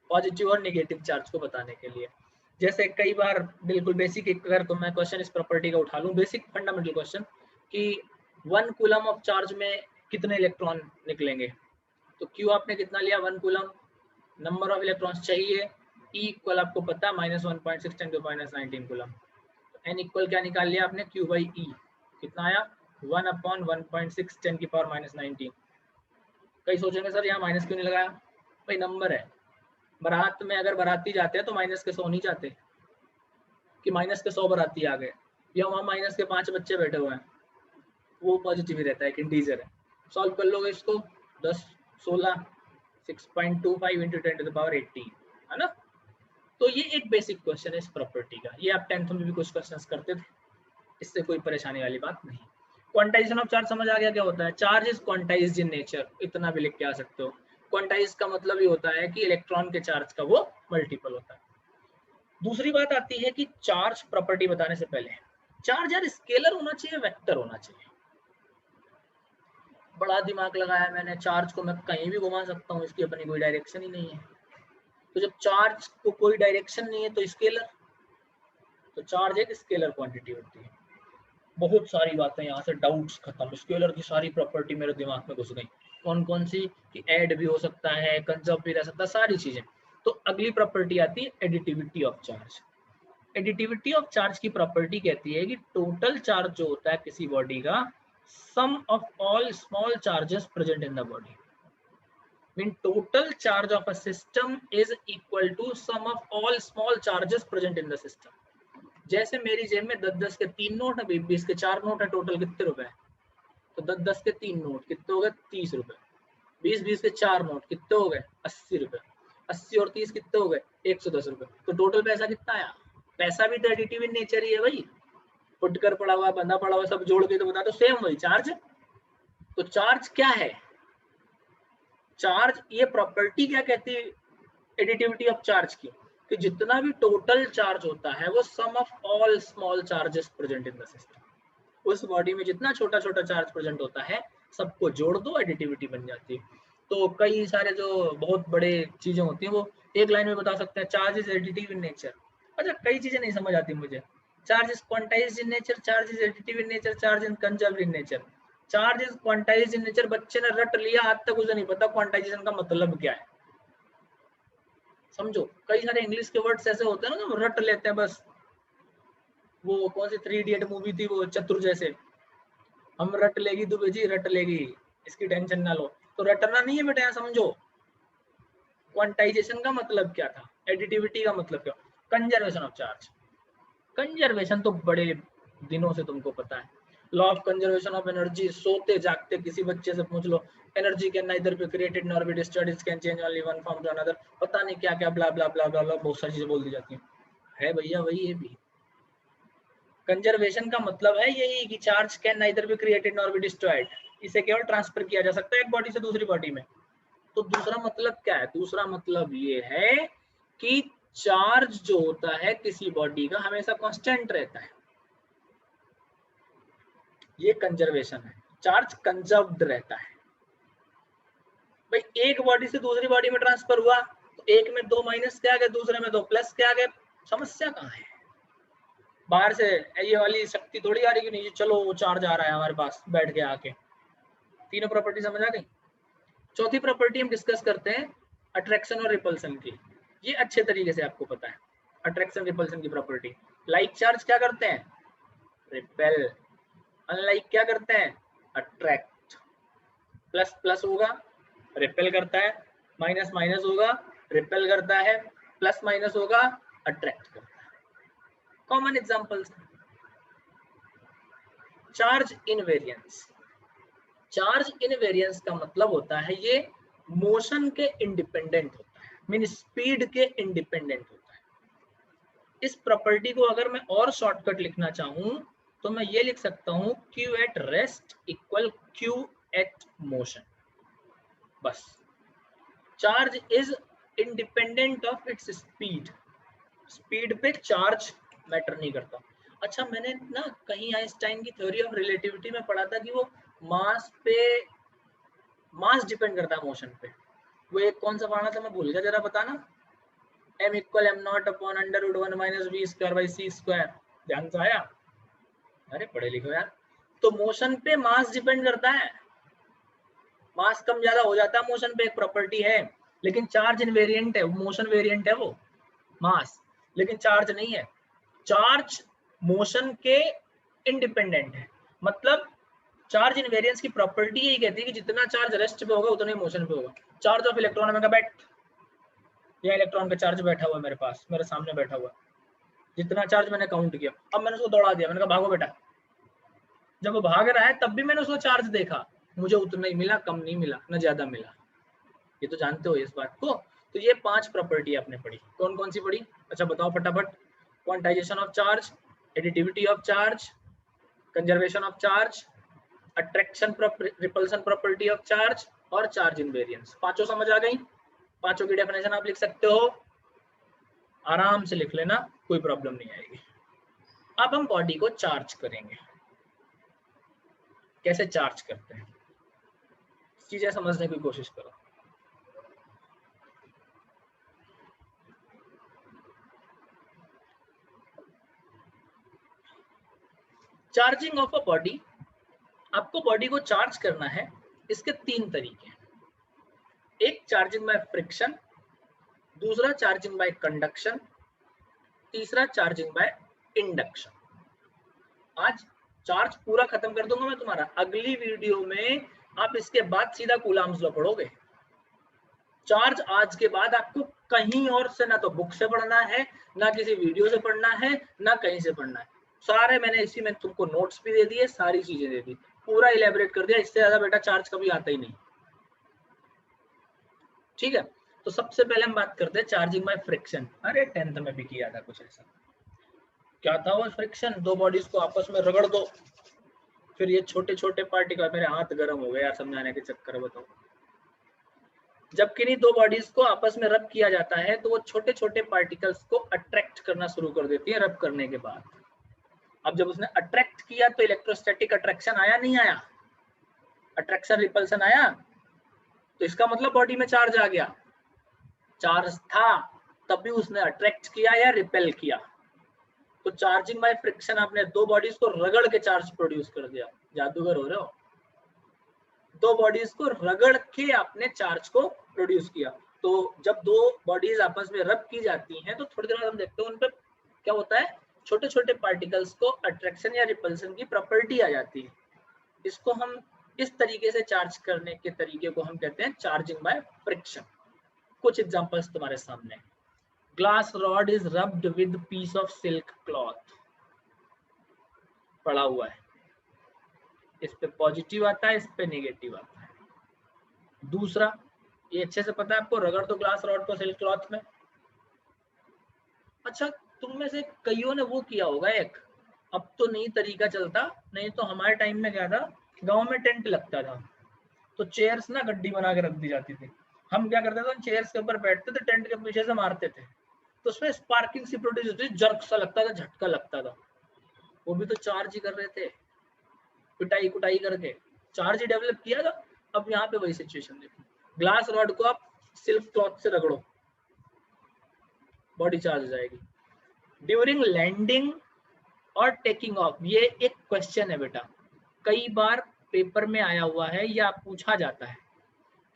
पॉजिटिव और नेगेटिव चार्ज को बताने के लिए। जैसे कई बार बिल्कुल बेसिक, अगर तो मैं क्वेश्चन इस प्रॉपर्टी का उठा लूं, बेसिक फंडामेंटल क्वेश्चन कि 1 कूलम ऑफ चार्ज में कितने इलेक्ट्रॉन निकलेंगे, तो क्यू आपने कितना लिया 1 कूलम, नंबर ऑफ इलेक्ट्रॉन्स चाहिए, ई इक्वल आपको पता है -1.6 10⁻⁻19 कूलम, एन इक्वल क्या निकाल लिया आपने, क्यू बाई ई, कितना आया 1/1.6 10⁻⁻19। कई सोचेंगे सर यहाँ माइनस क्यों नहीं लगाया, भाई नंबर है, बारात में अगर बाराती जाते हैं तो माइनस के 100 नहीं जाते कि माइनस के 100 बाराती आ गए, या वहाँ माइनस के 5 बच्चे बैठे हुए हैं, वो पॉजिटिव ही रहता है, एक इंटीजर है। सॉल्व कर लोगे इसको, 10 16 6.25 इंटू 10⁻18 है ना। तो ये एक बेसिक क्वेश्चन है इस प्रॉपर्टी का, ये आप 10th में भी कुछ क्वेश्चंस करते थे, इससे कोई परेशानी वाली बात नहीं। क्वांटाइजेशन ऑफ चार्ज समझ आ गया क्या होता है, charge is quantized in nature, इतना भी लिख के आ सकते हो। क्वांटाइज का मतलब ये होता है कि इलेक्ट्रॉन के चार्ज का वो मल्टीपल होता है। दूसरी बात आती है कि चार्ज प्रॉपर्टी बताने से पहले, चार्ज यार स्केलर होना चाहिए, वेक्टर होना चाहिए। बड़ा दिमाग लगाया मैंने, चार्ज को मैं कहीं भी घुमा सकता हूँ, इसकी अपनी कोई डायरेक्शन ही नहीं है। तो जब चार्ज को कोई डायरेक्शन नहीं है तो स्केलर, तो चार्ज एक स्केलर क्वांटिटी होती है। बहुत सारी बातें यहाँ से डाउट्स खत्म, स्केलर की सारी प्रॉपर्टी मेरे दिमाग में घुस गई, कौन कौन सी, कि ऐड भी हो सकता है, कंजर्व भी रह सकता है, सारी चीजें। तो अगली प्रॉपर्टी आती है additivity of charge. Additivity of charge की प्रॉपर्टी कहती है कि टोटल चार्ज जो होता है किसी बॉडी का, sum of all small charges present in the body, mean total charge of a system is equal to sum of all small charges present in the system. जैसे मेरी जेब में 10-10 के 3 नोट है, 20-20 के 4 नोट है, टोटल कितने रुपए, तो 10-10 के 3 नोट कितने हो गए, 30 रुपए, 20-20 के 4 नोट कितने हो गए, 80 रुपए, 80 और 30 कितने हो गए, 110 रुपए। तो टोटल पैसा कितना आया, पैसा भी तो एडिटिव इन नेचर ही है भाई, फुटकर पड़ा हुआ, बंधा पड़ा हुआ, सब जोड़ के तो बता दो, सेम वही चार्ज। तो चार्ज क्या है, चार्ज, ये प्रॉपर्टी क्या कहती है एडिटिविटी ऑफ चार्ज की, कि जितना भी टोटल चार्ज होता है वो sum of all small charges present in the system. उस बॉडी में जितना छोटा छोटा चार्ज प्रेजेंट होता है सबको जोड़ दो, एडिटिविटी बन जाती है। तो कई सारे जो बहुत बड़े चीजें होती हैं वो एक लाइन में बता सकते हैं, charge is additive in nature. अच्छा कई चीजें नहीं समझ आती मुझे, charge is quantized in nature, charge is additive in nature, charge is conserved in nature. Charge is quantized in nature, बच्चे ने रट लिया, आज तक उसे नहीं पता क्वांटाइजेशन का मतलब क्या है। समझो, कई सारे इंग्लिश के वर्ड्स ऐसे होते हैं ना जो रट लेते हैं बस। वो कौन सी 3 इडियट मूवी थी, वो चतुर जैसे, हम रट लेगी दुबे जी रट लेगी, इसकी टेंशन ना लो। तो रटना नहीं है बेटा, यहाँ समझो क्वांटाइजेशन का मतलब क्या था, एडिटिविटी का मतलब क्या, कंजर्वेशन ऑफ चार्ज। कंजर्वेशन तो बड़े दिनों से तुमको पता है। Law of conservation of energy, सोते जागते किसी बच्चे से पूछ लो, energy can neither be created nor be destroyed, it can change only one form to another, पता नहीं क्या क्या ब्ला ब्ला ब्ला ब्ला, बहुत सारी चीजें बोल दी जाती है भैया वही है भी। कंजर्वेशन का मतलब है यही कि charge can neither be created nor be destroyed, इसे केवल ट्रांसफर किया जा सकता है एक बॉडी से दूसरी बॉडी में। तो दूसरा मतलब क्या है, दूसरा मतलब ये है कि चार्ज जो होता है किसी बॉडी का हमेशा कांस्टेंट रहता है, ये कंजर्वेशन है। चार्ज कंजर्व्ड रहता है। भाई एक बॉडी से दूसरी बॉडी में ट्रांसफर हुआ तो एक में 2 माइनस के आ गए, दूसरे में 2 प्लस के आ गए, समस्या कहाँ है। बाहर से ये वाली शक्ति थोड़ी आ रही कि नहीं चलो वो चार्ज आ रहा है हमारे पास बैठ के आके। तीनों प्रॉपर्टी समझ आ गई। चौथी प्रॉपर्टी हम डिस्कस करते हैं अट्रैक्शन और रिपल्सन की। ये अच्छे तरीके से आपको पता है अट्रैक्शन रिपल्सन की प्रॉपर्टी। लाइक चार्ज क्या करते हैं, रिपेल, अनलाइक क्या करते हैं, अट्रैक्ट। प्लस प्लस होगा रिपेल करता है, माइनस माइनस होगा रिपेल करता है, प्लस माइनस होगा अट्रैक्ट करता है। Common examples, charge invariance. Charge invariance का मतलब होता है ये मोशन के इंडिपेंडेंट होता है, मीन स्पीड के इंडिपेंडेंट होता है। इस प्रॉपर्टी को अगर मैं और शॉर्टकट लिखना चाहूं तो मैं ये लिख सकता हूं Q at rest equal Q at motion, बस। Charge is independent of its speed, speed पे चार्ज मैटर नहीं करता। अच्छा मैंने ना कहीं आइंस्टाइन की थ्योरी ऑफ रिलेटिविटी में पढ़ा था कि वो मास पे, मास डिपेंड करता है मोशन पे। वो एक कौन सा पढ़ना था मैं भूल गया, जरा बताना। m equal m naught upon under root 1 minus v square by c square, ध्यान से आया, अरे पढ़े लिखो यार। तो मोशन पे मास डिपेंड करता है, मास कम ज्यादा हो जाता है मोशन पे, एक प्रॉपर्टी है। लेकिन चार्ज इनवेरिएंट है, मोशन वेरिएंट है वो मास, लेकिन चार्ज नहीं है। चार्ज मोशन के इंडिपेंडेंट है, मतलब चार्ज इनवेरियंस की प्रॉपर्टी यही कहती है कि जितना चार्ज रेस्ट पे होगा उतना ही मोशन पे होगा। चार्ज ऑफ इलेक्ट्रॉन में का बैठ, ये इलेक्ट्रॉन का चार्ज बैठा हुआ है मेरे पास, मेरे सामने बैठा हुआ, जितना चार्ज मैंने काउंट किया, अब मैंने उसको दौड़ा दिया, मैंने कहा भागो बेटा। जब वो भाग रहा है तब भी मैंने उसको चार्ज देखा, मुझे उतना ही मिला, कम नहीं मिला ना ज्यादा मिला, ये तो जानते हो इस बात को। तो ये 5 प्रॉपर्टी आपने पढ़ी, कौन कौन सी पढ़ी, अच्छा बताओ फटाफट। Quantization of charge, additivity of charge, conservation of charge, attraction repulsion property of charge और चार्ज इनवेरियंस। पांचों समझ आ गई, पांचों की डेफिनेशन आप लिख सकते हो, आराम से लिख लेना, कोई प्रॉब्लम नहीं आएगी। अब हम बॉडी को चार्ज करेंगे, कैसे चार्ज करते हैं चीजें समझने की कोशिश करो। चार्जिंग ऑफ अ बॉडी, आपको बॉडी को चार्ज करना है, इसके 3 तरीके हैं। एक चार्जिंग बाय फ्रिक्शन, दूसरा चार्जिंग बाय कंडक्शन, तीसरा चार्जिंग बाय इंडक्शन। आज चार्ज पूरा खत्म कर दूंगा मैं तुम्हारा, अगली वीडियो में आप इसके बाद सीधा कूलाम्स लॉ पढ़ोगे। चार्ज आज के बाद आपको कहीं और से, ना तो बुक से पढ़ना है, ना किसी वीडियो से पढ़ना है, ना कहीं से पढ़ना है, सारे मैंने इसी में तुमको नोट्स भी दे दिए, सारी चीजें दे दी, पूरा इलेबोरेट कर दिया, इससे ज्यादा बेटा चार्ज कभी आता ही नहीं। ठीक है, तो सबसे पहले हम बात करते हैं चार्जिंग बाय फ्रिक्शन। अरे 10th में भी किया था कुछ ऐसा, क्या था वो फ्रिक्शन, दो बॉडीज को आपस में रगड़ दो, फिर ये छोटे छोटे पार्टिकल, मेरे हाथ गर्म हो गए यार समझाने के चक्कर, बताओ। जब किन्हीं दो बॉडीज को आपस में रब किया जाता है तो वो छोटे छोटे पार्टिकल्स को अट्रैक्ट करना शुरू कर देती है रब करने के बाद। अब जब उसने अट्रैक्ट किया तो इलेक्ट्रोस्टैटिक अट्रैक्शन आया, नहीं आया, अट्रैक्शन रिपल्सन आया, तो इसका मतलब बॉडी में चार्ज आ गया। चार्ज था तब भी उसने अट्रैक्ट किया या रिपेल किया, तो चार्जिंग बाय फ्रिक्शन, आपने दो बॉडीज को रगड़ के चार्ज प्रोड्यूस कर दिया। जादूगर हो रहे हो। दो बॉडीज को रगड़ के आपने चार्ज को प्रोड्यूस किया। तो जब दो बॉडीज आपस में रब की जाती हैं तो थोड़ी देर बाद हम देखते हैं उन पर क्या होता है, छोटे छोटे पार्टिकल्स को अट्रैक्शन या रिपल्सन की प्रॉपर्टी आ जाती है। इसको हम इस तरीके से चार्ज करने के तरीके को हम कहते हैं चार्जिंग बाय फ्रिक्शन। कुछ एग्जांपल्स तुम्हारे सामने, glass rod is rubbed with piece of silk cloth, पड़ा हुआ है, इस पे पॉजिटिव आता है, इस पे नेगेटिव आता है। दूसरा, ये अच्छे से पता है आपको, रगड़ दो ग्लास रॉड को सिल्क क्लॉथ में। अच्छा, तुम में से कईयों ने वो किया होगा एक, अब तो नहीं तरीका चलता, नहीं तो हमारे टाइम में क्या था, गांव में टेंट लगता था तो चेयर्स ना गड्डी बना के रख दी जाती थी। हम क्या करते थे, उन चेयर्स के ऊपर बैठते थे, टेंट के पीछे से मारते थे, तो उसमें स्पार्किंग सी प्रोड्यूस होती थी, जर्क सा लगता था, झटका लगता था। वो भी तो चार्ज ही कर रहे थे, पिटाई कुटाई करके चार्ज ही डेवलप किया था। अब यहाँ पे वही सिचुएशन देखो, ग्लास रॉड को आप सिल्क क्लॉथ से रगड़ो, बॉडी चार्ज हो जाएगी। ड्यूरिंग लैंडिंग और टेकिंग ऑफ, ये एक क्वेश्चन है बेटा, कई बार पेपर में आया हुआ है या पूछा जाता है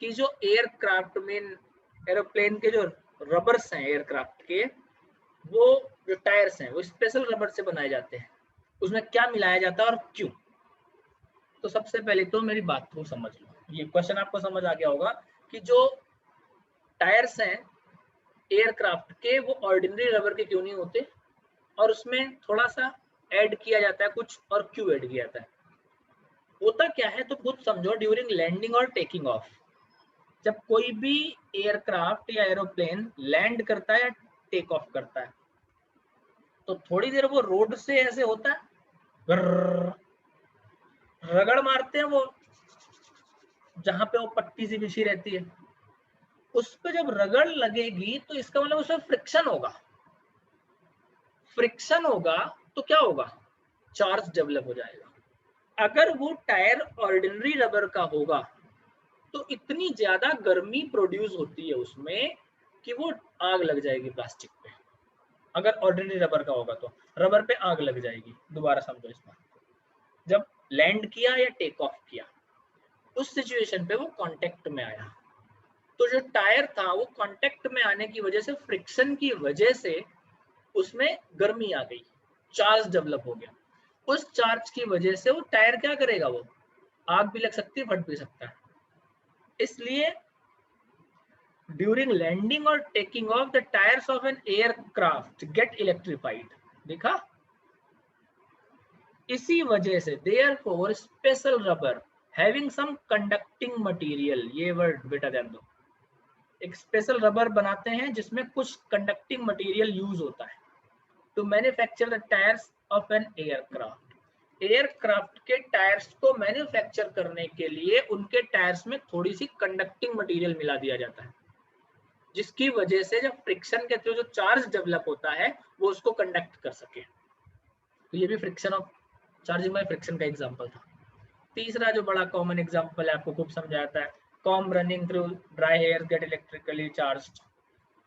कि जो एयरक्राफ्ट में, एरोप्लेन के जो रबर्स हैं एयरक्राफ्ट के, वो जो टायर्स हैं वो स्पेशल रबर से बनाए जाते हैं, उसमें क्या मिलाया जाता है और क्यों। तो सबसे पहले तो मेरी बात को समझ लो, ये क्वेश्चन आपको समझ आ गया होगा कि जो टायर्स हैं एयरक्राफ्ट के वो ऑर्डिनरी रबर के क्यों नहीं होते, और उसमें थोड़ा सा ऐड किया जाता है कुछ, और क्यों ऐड किया जाता है, होता क्या है तो खुद समझो। ड्यूरिंग लैंडिंग और टेकिंग ऑफ, जब कोई भी एयरक्राफ्ट या एरोप्लेन लैंड करता है या टेक ऑफ करता है तो थोड़ी देर वो रोड से ऐसे होता है, रगड़ मारते हैं वो, जहां पे वो पट्टी सी बिछी रहती है, उस पर जब रगड़ लगेगी तो इसका मतलब उसमें फ्रिक्शन होगा। फ्रिक्शन होगा तो क्या होगा, चार्ज डेवलप हो जाएगा। अगर वो टायर ऑर्डिनरी रबर का होगा तो इतनी ज्यादा गर्मी प्रोड्यूस होती है उसमें कि वो आग लग जाएगी प्लास्टिक पे। अगर ऑर्डिनरी रबर का होगा तो रबर पे आग लग जाएगी। दोबारा समझो इस बात को, जब लैंड किया या टेक ऑफ किया उस सिचुएशन पे वो कांटेक्ट में आया, तो जो टायर था वो कांटेक्ट में आने की वजह से, फ्रिक्शन की वजह से उसमें गर्मी आ गई, चार्ज डेवलप हो गया। उस चार्ज की वजह से वो टायर क्या करेगा, वो आग भी लग सकती है, फट भी सकता है। इसलिए ड्यूरिंग लैंडिंग और taking off the tyres of an aircraft get electrified, देखा, इसी वजह से therefore special rubber having some conducting material, ये वर्ड बेटा ध्यान दो, एक स्पेशल रबर बनाते हैं जिसमें कुछ कंडक्टिंग मटेरियल यूज होता है to manufacture the tyres of an aircraft. Aircraft के टायर्स को मैन्युफैक्चर करने के लिए उनके टायर्स में थोड़ी सी कंडक्टिंग मटेरियल मिला दिया जाता है, जिसकी वजह से जब फ्रिक्शन के थ्रू जो चार्ज डेवलप होता है वो उसको कंडक्ट कर सके। तो ये भी friction of, charging by friction का एग्जांपल था। तीसरा जो बड़ा कॉमन एग्जांपल है, आपको खूब समझाता है, comb running through dry hair get electrically charged.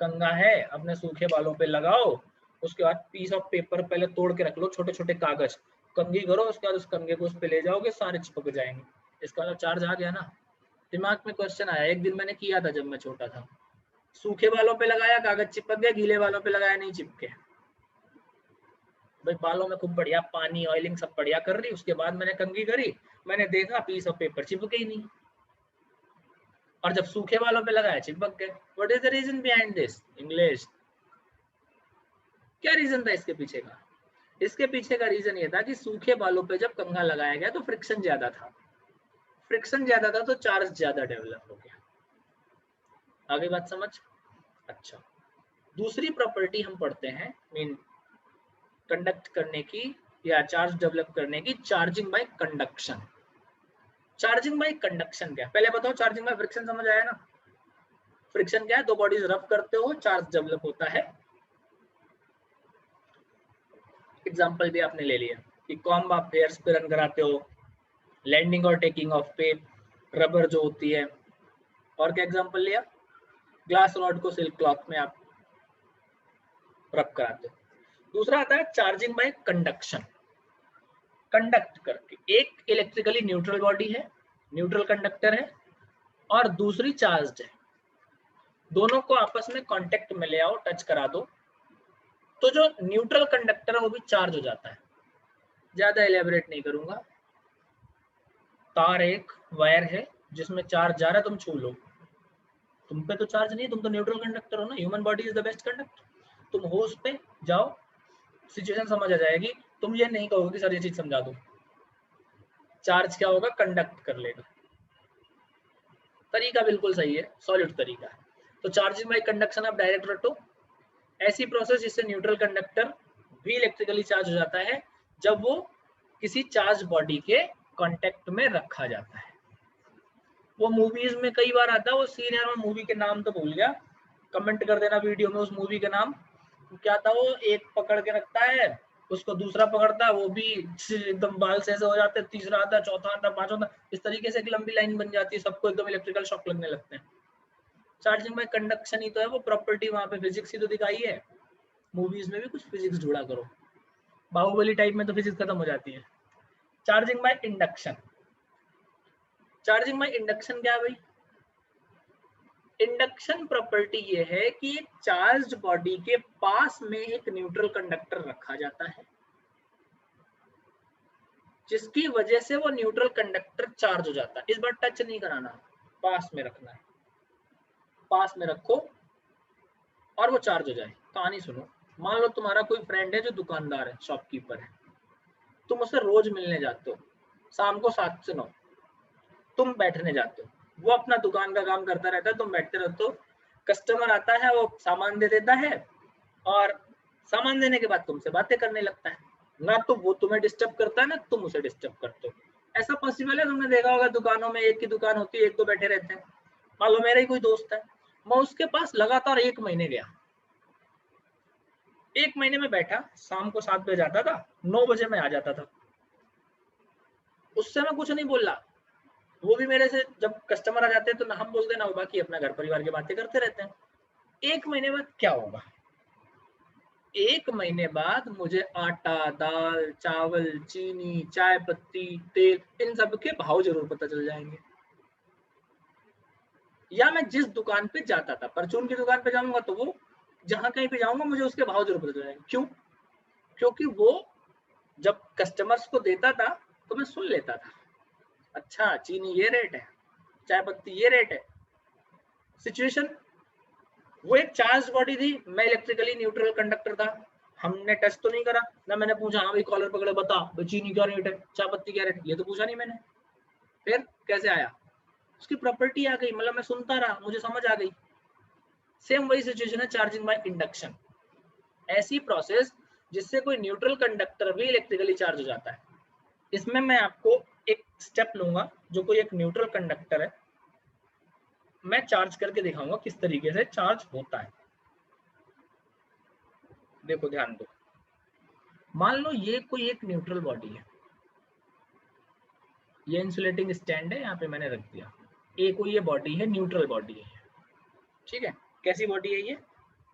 कंघा है, अपने सूखे बालों पे लगाओ, उसके बाद पीस ऑफ पेपर पहले तोड़ के रख लो, छोटे छोटे कागज, कंघी करो, उसके बाद उस कंघे को उस पे ले जाओगे, सारे चिपक जाएंगे। इसका मतलब चार्ज आ गया ना। दिमाग में क्वेश्चन आया, एक दिन मैंने किया था जब मैं छोटा था, सूखे बालों पे लगाया कागज चिपक गया, गीले बालों पे लगाया नहीं चिपके। भाई बालों में खूब बढ़िया पानी ऑयलिंग सब बढ़िया कर रही, उसके बाद मैंने कंघी करी, मैंने देखा पीस ऑफ पेपर चिपके ही नहीं, और जब सूखे बालों पे लगाया चिपक गए। What is the reason behind this English, क्या रीजन था इसके पीछे का? इसके पीछे का रीजन ये था कि सूखे बालों पे जब कंघा लगाया गया तो फ्रिक्शन ज्यादा था, फ्रिक्शन ज्यादा था तो चार्ज ज्यादा डेवलप हो गया। आगे बात समझ? अच्छा, दूसरी प्रॉपर्टी हम पढ़ते हैं मीन कंडक्ट करने की या चार्ज डेवलप करने की, charging by conduction. Charging by conduction क्या है पहले बताओ, चार्जिंग बाय फ्रिक्शन समझ आया ना। फ्रिक्शन क्या है, दो बॉडीज रब करते हो, चार्ज डेवलप होता है। एग्जांपल भी आपने ले लिया कि कॉम्ब आप हेयर्स पे रन कराते हो, लैंडिंग और टेकिंग ऑफ पे रबर जो होती है, और क्या एग्जांपल लिया, ग्लास रॉड को सिल्क क्लॉथ में आप रब कराते हो। दूसरा आता है चार्जिंग बाय कंडक्शन, कंडक्ट करके। एक इलेक्ट्रिकली न्यूट्रल बॉडी है न्यूट्रल कंडक्टर है और दूसरी चार्ज्ड है, दोनों को आपस में कांटेक्ट में ले आओ, टच करा दो, तो जो न्यूट्रल कंडक्टर है वो भी चार्ज हो जाता है। ज्यादा एलेबोरेट नहीं करूंगा। तार एक वायर है जिसमें चार्ज जा रहा है, तुम छू लो, तुम पे तो चार्ज नहीं है, तुम तो न्यूट्रल कंडक्टर हो ना। Human body is the best conductor. तुम हो उस पे जाओ, सिचुएशन समझ आ जाएगी। तुम ये नहीं कहोगे कि सर ये चीज समझा दो। चार्ज क्या होगा, कंडक्ट कर लेगा। तरीका बिल्कुल सही है, सॉलिड तरीका है। तो चार्जिंग बाय कंडक्शन आप डायरेक्ट रटो। ऐसी प्रोसेस जिससे न्यूट्रल कंडक्टर भी इलेक्ट्रिकली चार्ज हो जाता है जब वो किसी चार्ज बॉडी के कांटेक्ट में रखा जाता है। वो मूवीज में कई बार आता है वो सीन, यार मैं मूवी के नाम तो भूल गया, कमेंट कर देना वीडियो में उस मूवी के नाम। क्या था वो, एक पकड़ के रखता है, उसको दूसरा पकड़ता है, वो भी एकदम बाल से ऐसे हो जाते हैं, तीसरा आता है, चौथा आता है, पांचवा आता है, इस तरीके से एक लंबी लाइन बन जाती है, सबको एकदम इलेक्ट्रिकल शॉक लगने लगते हैं। चार्जिंग में कंडक्शन ही तो है वो प्रॉपर्टी, वहां पे फिजिक्स ही तो दिखाई है। मूवीज में भी कुछ फिजिक्स जोड़ा करो, बाहुबली टाइप में तो फिजिक्स खत्म हो जाती है। Charging by induction, charging by induction क्या है भाई? इंडक्शन प्रॉपर्टी ये है कि एक चार्ज्ड बॉडी के पास में एक न्यूट्रल कंडक्टर रखा जाता है जिसकी वजह से वो न्यूट्रल कंडक्टर चार्ज हो जाता है। इस बार टच नहीं कराना, पास में रखना है, पास में रखो और वो चार्ज हो जाए। कहानी सुनो, मान लो तुम्हारा कोई फ्रेंड है जो दुकानदार है, शॉपकीपर है, तुम उससे रोज मिलने जाते हो, शाम को 7 से 9 तुम बैठने जाते हो, वो अपना दुकान का काम करता रहता है, तुम बैठते रहते हो। कस्टमर आता है, वो सामान दे देता है और सामान देने के बाद तुमसे बातें करने लगता है। ना तो वो तुम्हें डिस्टर्ब करता है ना तुम उसे डिस्टर्ब करते हो। ऐसा पॉसिबल है? तुमने देखा होगा दुकानों में एक की दुकान होती है, एक तो बैठे रहते हैं। मान लो मेरा ही कोई दोस्त है, मैं उसके पास लगातार 1 महीने गया, 1 महीने में बैठा, शाम को 7 बजे जाता था, 9 बजे मैं आ जाता था। उससे मैं कुछ नहीं बोल रहा, वो भी मेरे से, जब कस्टमर आ जाते हैं तो ना हम बोलते ना वो बाकी अपना घर परिवार की बातें करते रहते हैं। 1 महीने बाद क्या होगा? 1 महीने बाद मुझे आटा, दाल, चावल, चीनी, चाय पत्ती, तेल, इन सब के भाव जरूर पता चल जाएंगे। या मैं जिस दुकान पे जाता था, परचून की दुकान पे जाऊंगा तो वो, जहां कहीं पे जाऊंगा मुझे उसके भाव जरूर पता चल जाएंगे। क्यों? क्योंकि वो जब कस्टमर्स को देता था तो मैं सुन लेता था, अच्छा चीनी ये रेट है, चाय पत्ती ये रेट है। सिचुएशन, वो एक चार्ज बॉडी थी, मैं इलेक्ट्रिकली न्यूट्रल कंडक्टर था। हमने टच तो नहीं करा ना, मैंने पूछा हाँ भाई कॉलर पकड़े बता भाई चीनी क्या रेट है, चाय पत्ती क्या रेट, ये तो पूछा नहीं मैंने। फिर कैसे आया? उसकी प्रॉपर्टी आ गई, मतलब मैं सुनता रहा, मुझे समझ आ गई। सेम वही सिचुएशन है चार्जिंग बाय इंडक्शन। ऐसी प्रोसेस जिससे कोई न्यूट्रल कंडक्टर भी इलेक्ट्रिकली चार्ज हो जाता है। इसमें मैं आपको एक स्टेप लूंगा, जो कोई एक न्यूट्रल कंडक्टर है, मैं चार्ज करके दिखाऊंगा किस तरीके से चार्ज होता है। देखो ध्यान दो, मान लो ये कोई एक न्यूट्रल बॉडी है, ये इंसुलेटिंग स्टैंड है, यहाँ पे मैंने रख दिया। एक कोई ये बॉडी है, न्यूट्रल बॉडी है, ठीक है। कैसी बॉडी है ये?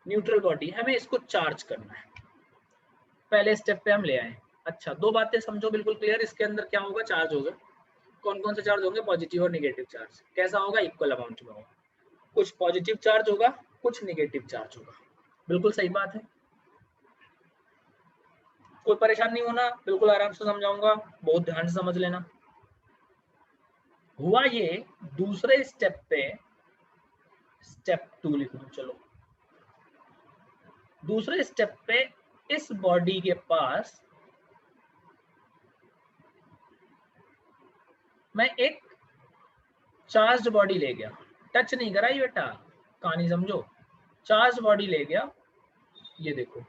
न्यूट्रल बॉडी है। हमें इसको चार्ज करना है, पहले स्टेप पे हम ले आए। अच्छा, 2 बातें समझो बिल्कुल क्लियर, इसके अंदर क्या होगा, चार्ज होगा। कौन कौन से चार्ज होंगे? पॉजिटिव और निगेटिव चार्ज। कैसा होगा? इक्वल अमाउंट में होगा। कुछ पॉजिटिव चार्ज होगा, कुछ निगेटिव चार्ज होगा। बिल्कुल सही बात है, कोई परेशान नहीं होना, बिल्कुल आराम से समझाऊंगा, बहुत ध्यान से समझ लेना। हुआ ये, दूसरे स्टेप पे, स्टेप 2 लिख दो, चलो। दूसरे स्टेप पे इस बॉडी के पास मैं एक चार्ज बॉडी ले गया, टच नहीं कराई बेटा, कहानी समझो। चार्ज बॉडी ले गया, ये देखो,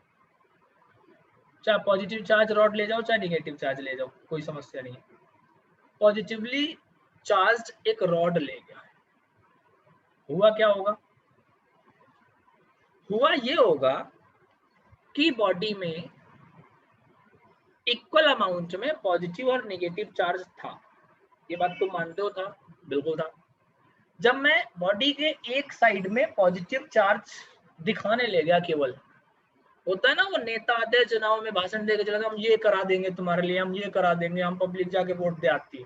चाहे पॉजिटिव चार्ज रॉड ले जाओ चाहे निगेटिव चार्ज ले जाओ, कोई समस्या नहीं। पॉजिटिवली चार्ज एक रॉड ले गया, हुआ क्या होगा? हुआ ये होगा कि बॉडी में इक्वल अमाउंट में पॉजिटिव और नेगेटिव चार्ज था। ये बात तुम मानते हो था? बिल्कुल था। जब मैं बॉडी के एक साइड में पॉजिटिव चार्ज दिखाने ले गया, केवल होता है ना वो नेता आते हैं चुनाव में भाषण देकर चला, हम ये करा देंगे तुम्हारे लिए, हम ये करा देंगे, हम पब्लिक जाके वोट दे आती है,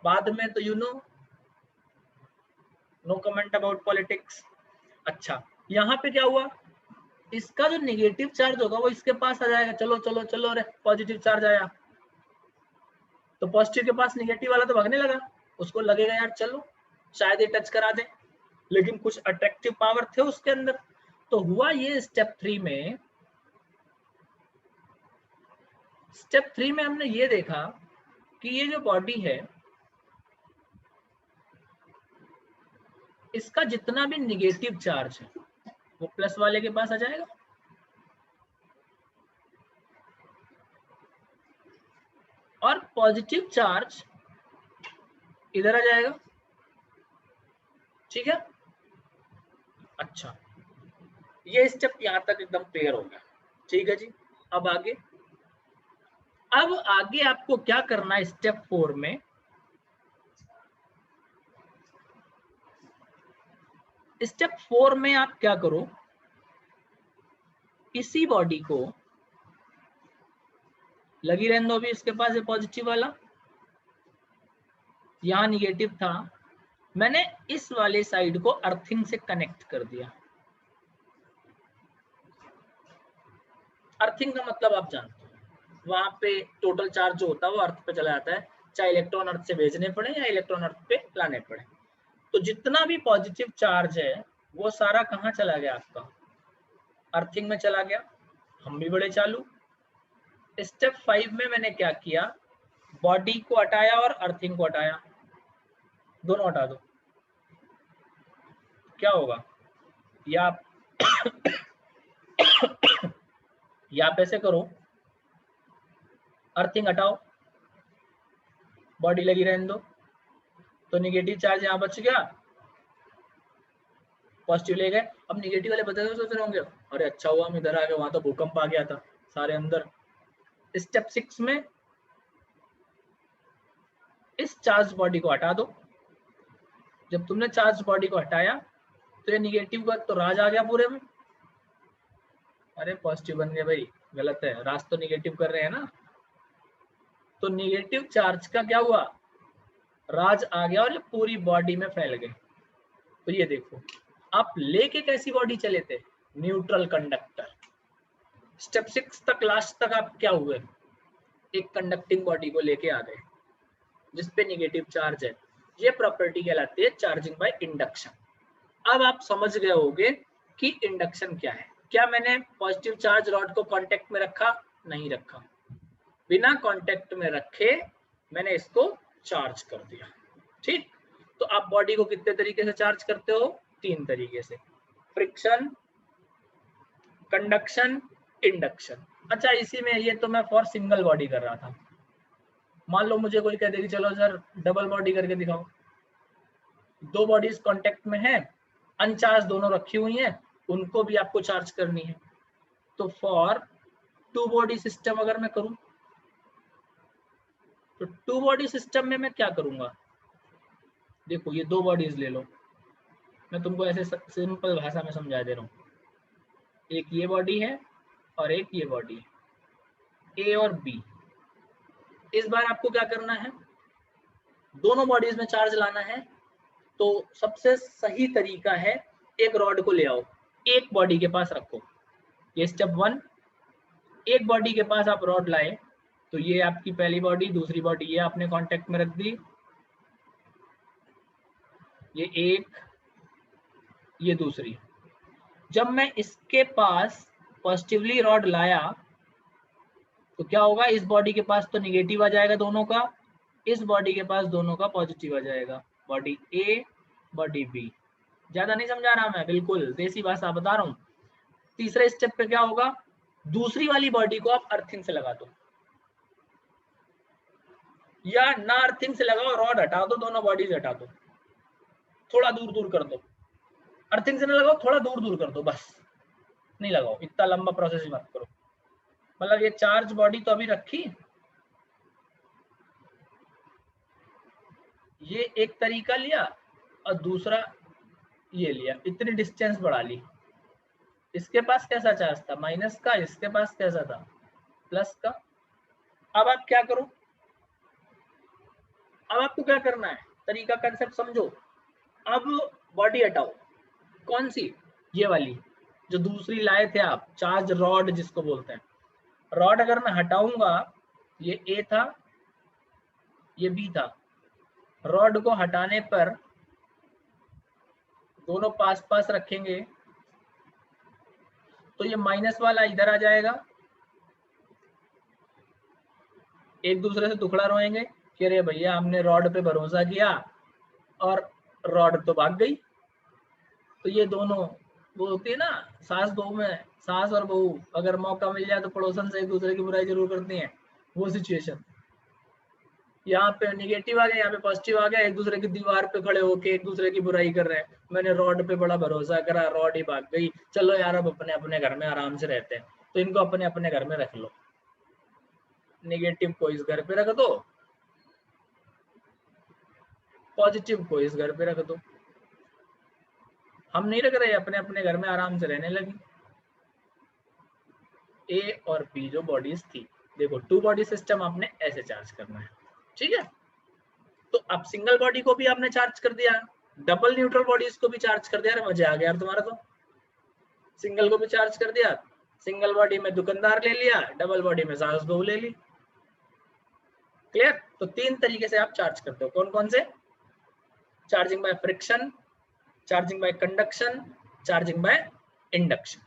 बाद में तो नो कमेंट अबाउट पॉलिटिक्स। अच्छा, यहाँ पे क्या हुआ, इसका जो निगेटिव चार्ज होगा वो इसके पास आ जाएगा, चलो चलो चलो, अरे पॉजिटिव चार्ज आया, तो पॉजिटिव के पास निगेटिव वाला तो भागने लगा, उसको लगेगा यार चलो शायद ये टच करा दे, लेकिन कुछ अट्रैक्टिव पावर थे उसके अंदर। तो हुआ ये स्टेप 3 में, स्टेप 3 में हमने ये देखा कि ये जो बॉडी है इसका जितना भी निगेटिव चार्ज है वो प्लस वाले के पास आ जाएगा, और पॉजिटिव चार्ज इधर आ जाएगा। ठीक है, अच्छा ये स्टेप यहां तक एकदम क्लियर हो गया। ठीक है जी, अब आगे, अब आगे आपको क्या करना है स्टेप 4 में, स्टेप 4 में आप क्या करो, इसी बॉडी को लगी रहने दो, भी इसके पास है पॉजिटिव वाला, यहां निगेटिव था, मैंने इस वाले साइड को अर्थिंग से कनेक्ट कर दिया। अर्थिंग का मतलब आप जानते हो, वहां पे टोटल चार्ज जो होता है वो अर्थ पे चला जाता है, चाहे इलेक्ट्रॉन अर्थ से भेजने पड़े या इलेक्ट्रॉन अर्थ पे लाने पड़े। तो जितना भी पॉजिटिव चार्ज है वो सारा कहाँ चला गया, आपका अर्थिंग में चला गया। हम भी बड़े चालू। स्टेप 5 में मैंने क्या किया, बॉडी को हटाया और अर्थिंग को हटाया, दोनों हटा दो, क्या होगा, या या आप ऐसे करो, अर्थिंग हटाओ, बॉडी लगी रहने दो, तो निगेटिव चार्ज यहाँ बच गया, पॉजिटिव ले गए। अब निगेटिव वाले बदल सोच रहे होंगे, अरे अच्छा हुआ हम इधर आ गए, वहां तो भूकंप आ गया था सारे अंदर। स्टेप 6 में इस चार्ज बॉडी को हटा दो, जब तुमने चार्ज बॉडी को हटाया तो ये निगेटिव का तो राज आ गया पूरे में, अरे पॉजिटिव बन गया भाई, गलत है, राज तो निगेटिव कर रहे हैं ना, तो निगेटिव चार्ज का क्या हुआ, राज आ गया और ये पूरी बॉडी में फैल गए। तो ये देखो, आप लेके कैसी बॉडी चले थे, न्यूट्रल कंडक्टर। स्टेप 6 तक, लास्ट तक आप क्या हुए, एक कंडक्टिंग बॉडी को लेके आ गए जिसपे निगेटिव चार्ज है। ये प्रॉपर्टी कहलाती है चार्जिंग बाय इंडक्शन। अब आप समझ गए होंगे कि इंडक्शन क्या है। क्या मैंने पॉजिटिव चार्ज रॉड को कांटेक्ट में रखा, नहीं रखा, बिना कांटेक्ट में रखे मैंने इसको चार्ज कर दिया। ठीक, तो आप बॉडी को कितने तरीके से चार्ज करते हो, 3 तरीके से, फ्रिक्शन, कंडक्शन, इंडक्शन। अच्छा, इसी में ये तो मैं फॉर सिंगल बॉडी कर रहा था, मान लो मुझे कोई कह दे कि चलो सर डबल बॉडी करके दिखाओ, 2 बॉडीज कांटेक्ट में है, अनचार्ज दोनों रखी हुई हैं, उनको भी आपको चार्ज करनी है, तो फॉर 2 बॉडी सिस्टम अगर मैं करूं, तो 2 बॉडी सिस्टम में मैं क्या करूंगा, देखो ये 2 बॉडीज ले लो, मैं तुमको ऐसे सिंपल भाषा में समझा दे रहा हूँ, एक ये बॉडी है और एक ये बॉडी है, ए और बी। इस बार आपको क्या करना है, दोनों बॉडीज में चार्ज लाना है, तो सबसे सही तरीका है एक रॉड को ले आओ, एक बॉडी के पास रखो, ये स्टेप 1। एक बॉडी के पास आप रॉड लाए, तो ये आपकी पहली बॉडी, दूसरी बॉडी ये आपने कांटेक्ट में रख दी, ये एक, ये दूसरी। जब मैं इसके पास पॉजिटिवली रॉड लाया तो क्या होगा, इस बॉडी के पास तो निगेटिव आ जाएगा दोनों का, इस बॉडी के पास दोनों का पॉजिटिव आ जाएगा, बॉडी ए बॉडी बी। ज्यादा नहीं समझा रहा मैं, बिल्कुल देसी भाषा बता रहा हूँ। तीसरे स्टेप पे क्या होगा, दूसरी वाली बॉडी को आप अर्थिंग से लगा दो, या ना अर्थिंग से लगाओ, रॉड हटा दो, दोनों बॉडीज हटा दो, थोड़ा दूर दूर कर दो, अर्थिंग से ना लगाओ, थोड़ा दूर दूर कर दो, बस नहीं लगाओ, इतना लंबा प्रोसेस ही मत करो। मतलब ये चार्ज बॉडी तो अभी रखी, ये एक तरीका लिया और दूसरा ये लिया, इतनी डिस्टेंस बढ़ा ली। इसके पास कैसा चार्ज था, माइनस का, इसके पास कैसा था, प्लस का। अब आप क्या करो, अब आपको क्या करना है, तरीका कंसेप्ट समझो। अब बॉडी हटाओ, कौन सी, ये वाली जो दूसरी लाए थे आप, चार्ज रॉड जिसको बोलते हैं। रॉड अगर मैं हटाऊंगा, ये ए था, ये बी था, रॉड को हटाने पर दोनों पास पास रखेंगे तो ये माइनस वाला इधर आ जाएगा, एक दूसरे से टुकड़ा रोएंगे कि अरे भैया हमने रॉड पे भरोसा किया और रॉड तो भाग गई। तो ये दोनों, वो होती है ना सास बहू में, सास और बहू अगर मौका मिल जाए तो पड़ोसन से एक दूसरे की बुराई जरूर करती हैं, वो सिचुएशन। यहाँ पे निगेटिव आ गया, यहाँ पे पॉजिटिव आ गया, एक दूसरे की दीवार पे खड़े होके एक दूसरे की बुराई कर रहे हैं। मैंने रॉड पे बड़ा भरोसा करा, रॉड ही भाग गई, चलो यार अब अपने अपने घर में आराम से रहते हैं। तो इनको अपने अपने घर में रख लो, निगेटिव को इस घर पे रख दो, पॉजिटिव को इस घर पे रख दो। हम नहीं रख रहे, अपने अपने घर में आराम से रहने लगी। ए और बी जो बॉडीज थी, देखो टू बॉडी सिस्टम आपने ऐसे चार्ज करना है, ठीक है। तो अब सिंगल बॉडी को भी आपने चार्ज कर दिया, डबल न्यूट्रल बॉडीज को भी चार्ज कर दिया, मजा आ गया यार तुम्हारा। तो सिंगल को भी चार्ज कर दिया, सिंगल बॉडी में दुकानदार ले लिया, डबल बॉडी में सास बहू ले ली। क्लियर? तो तीन तरीके से आप चार्ज करते हो, कौन कौन से? Charging by friction, charging by conduction, charging by induction.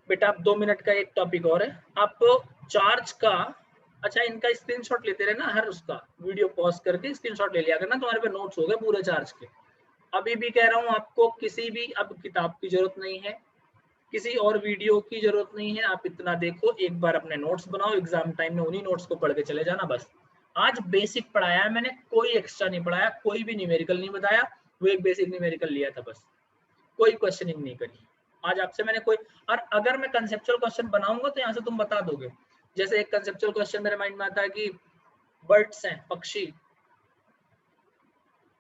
बेटा आप 2 मिनट का एक टॉपिक और है, आपको चार्ज का, अच्छा इनका स्क्रीनशॉट लेते रहना, हर उसका वीडियो पॉज करके स्क्रीनशॉट ले लिया करना, तुम्हारे पे नोट्स हो गए पूरे चार्ज के। अभी भी कह रहा हूँ आपको, किसी भी अब किताब की जरूरत नहीं है, किसी और वीडियो की जरूरत नहीं है, आप इतना देखो, एक बार अपने नोट्स बनाओ, एग्जाम टाइम में उन्हीं नोट्स को पढ़ के चले जाना बस। आज बेसिक पढ़ाया है मैंने, कोई एक्स्ट्रा नहीं पढ़ाया, कोई भी न्यूमेरिकल नहीं बताया, वो एक बेसिक न्यूमेरिकल लिया था बस, कोई क्वेश्चनिंग नहीं करी आज आपसे मैंने कोई। और अगर मैं कंसेप्चुअल क्वेश्चन बनाऊंगा तो यहाँ से तुम बता दोगे। जैसे एक कंसेप्चुअल क्वेश्चन मेरे माइंड में आता है कि बर्ड्स हैं, पक्षी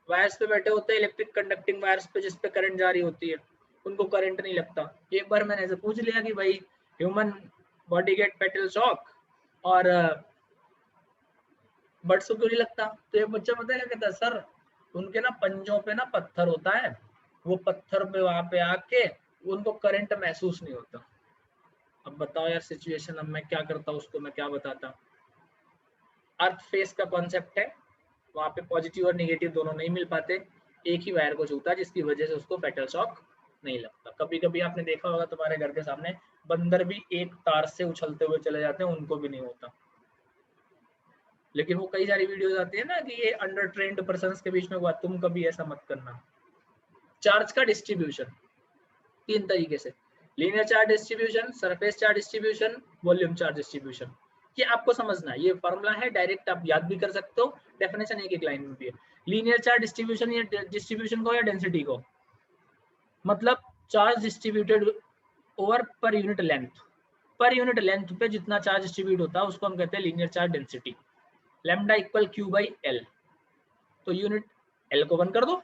वायर्स पे बैठे होते हैं, इलेक्ट्रिक कंडक्टिंग वायर्स पे जिसपे करंट जारी होती है, उनको करंट नहीं लगता। एक बार मैंने ऐसे पूछ लिया कि भाई human body get petal shock और बर्ड्स को क्यों नहीं लगता? तो एक बच्चा पता है क्या कहता है, सर उनके ना पंजों पे ना पत्थर होता है, वो पत्थर पे वहां पे आके उनको करंट महसूस नहीं होता। अब बताओ यार सिचुएशन, अब मैं क्या करता, उसको मैं क्या बताता। अर्थ फेस का कॉन्सेप्ट है, वहां पे पॉजिटिव और नेगेटिव दोनों नहीं मिल पाते, एक ही वायर को छूता है जिसकी वजह से उसको पेटल शॉक नहीं लगता। कभी कभी आपने देखा होगा तुम्हारे घर के सामने बंदर भी एक तार से उछलते हुए चले जाते हैं, उनको भी नहीं होता। लेकिन वो कई सारी वीडियोस आती है ना कि ये अंडर ट्रेन्ड पर्सन्स के बीच में हुआ, तुम कभी ऐसा मत करना। चार्ज का डिस्ट्रीब्यूशन तीन तरीके से, linear charge distribution, surface charge distribution, volume charge distribution. ये आपको समझना है, ये फॉर्मूला है, डायरेक्ट आप याद भी कर सकते हो, डेफिनेशन एक एक लाइन में भी है। लीनियर चार्ज डिस्ट्रीब्यूशन, या डिस्ट्रीब्यूशन को या डेंसिटी को, मतलब charge distributed over per unit length, per unit length पे जितना चार्ज डिस्ट्रीब्यूट होता है उसको हम कहते हैं linear charge density. Lambda equal q by l, तो यूनिट एल को 1 कर दो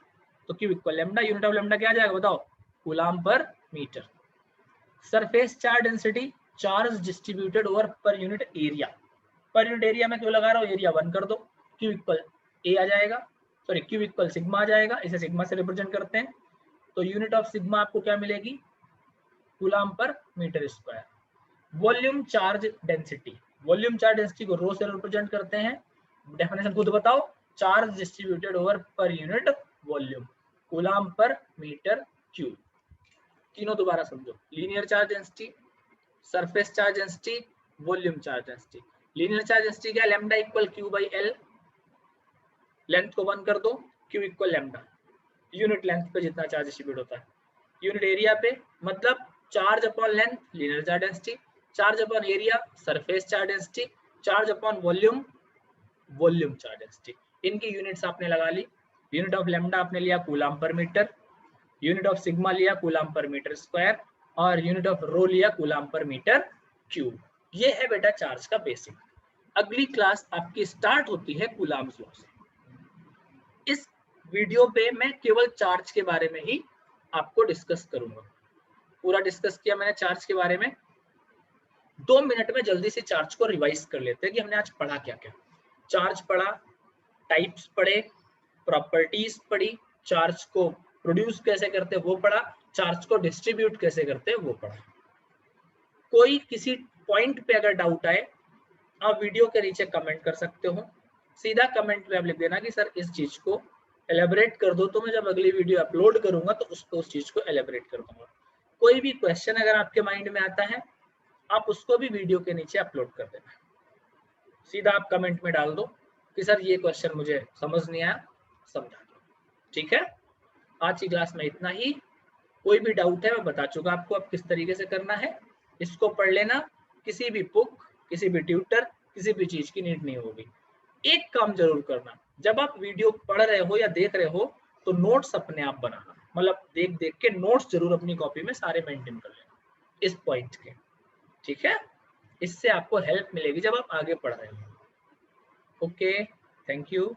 तो q equal lambda, unit of lambda क्या आ जाएगा बताओ, coulomb per metre. Surface charge density, charge distributed over per unit area, per unit area में क्यों लगा रहा हूँ, एरिया 1 कर दो, क्यू इक्वल ए आ जाएगा, सॉरी क्यू इक्वल सिग्मा आ जाएगा, इसे सिग्मा से रिप्रेजेंट करते हैं। तो यूनिट ऑफ सिग्मा आपको क्या मिलेगी, coulomb per metre square. Volume charge density, volume charge density को रो से रिप्रेजेंट करते हैं, डेफिनेशन खुद बताओ, charge distributed over per unit volume, coulomb per metre cube. तीनों दोबारा समझो, linear charge density, surface charge density, volume charge density. Linear charge density क्या, lambda equal q by l, length को 1 कर दो, q equal lambda, unit length पे जितना चार्ज डिस्ट्रीब्यूट होता है। यूनिट एरिया पे मतलब charge upon length, linear charge density, charge upon area, surface charge density, charge upon volume, volume charge density. इनकी यूनिट्स आपने लगा ली, यूनिट ऑफ लैम्डा आपने लिया coulomb per metre, unit of sigma लिया कूलम पर मीटर स्क्वायर, और यूनिट ऑफ रो लिया कूलम पर मीटर क्यूब। ये है बेटा चार्ज का बेसिक। अगली क्लास आपकी स्टार्ट होती है कूलम्स लॉ से। इस वीडियो पे मैं केवल चार्ज के बारे में ही आपको डिस्कस करूंगा, पूरा डिस्कस किया मैंने चार्ज के बारे में। 2 मिनट में जल्दी से चार्ज को रिवाइज कर लेते हैं कि हमने आज पढ़ा क्या क्या। चार्ज पढ़ा, टाइप्स पढ़े, प्रॉपर्टीज पढ़ी, चार्ज को प्रोड्यूस कैसे करते वो पढ़ा, चार्ज को डिस्ट्रीब्यूट कैसे करते वो पढ़ा। कोई किसी पॉइंट पे अगर डाउट आए आप वीडियो के नीचे कमेंट कर सकते हो, सीधा कमेंट में आप लिख देना कि सर इस चीज को एलेबरेट कर दो, तो मैं जब अगली वीडियो अपलोड करूंगा तो उस चीज को एलेबरेट कर दूंगा। कोई भी क्वेश्चन अगर आपके माइंड में आता है आप उसको भी वीडियो के नीचे अपलोड कर देना, सीधा आप कमेंट में डाल दो कि सर ये क्वेश्चन मुझे समझ नहीं आया, समझा दो। ठीक है, आज की क्लास में इतना ही। कोई भी डाउट है मैं बता चुका आपको अब किस तरीके से करना है, इसको पढ़ लेना, किसी भी बुक, किसी भी ट्यूटर, किसी भी चीज की नीड नहीं होगी। एक काम जरूर करना, जब आप वीडियो पढ़ रहे हो या देख रहे हो तो नोट्स अपने आप बनाना, मतलब देख देख के नोट्स जरूर अपनी कॉपी में सारे मेंटेन कर लेना इस पॉइंट के। ठीक है, इससे आपको हेल्प मिलेगी जब आप आगे पढ़ रहे हो। Okay, thank you.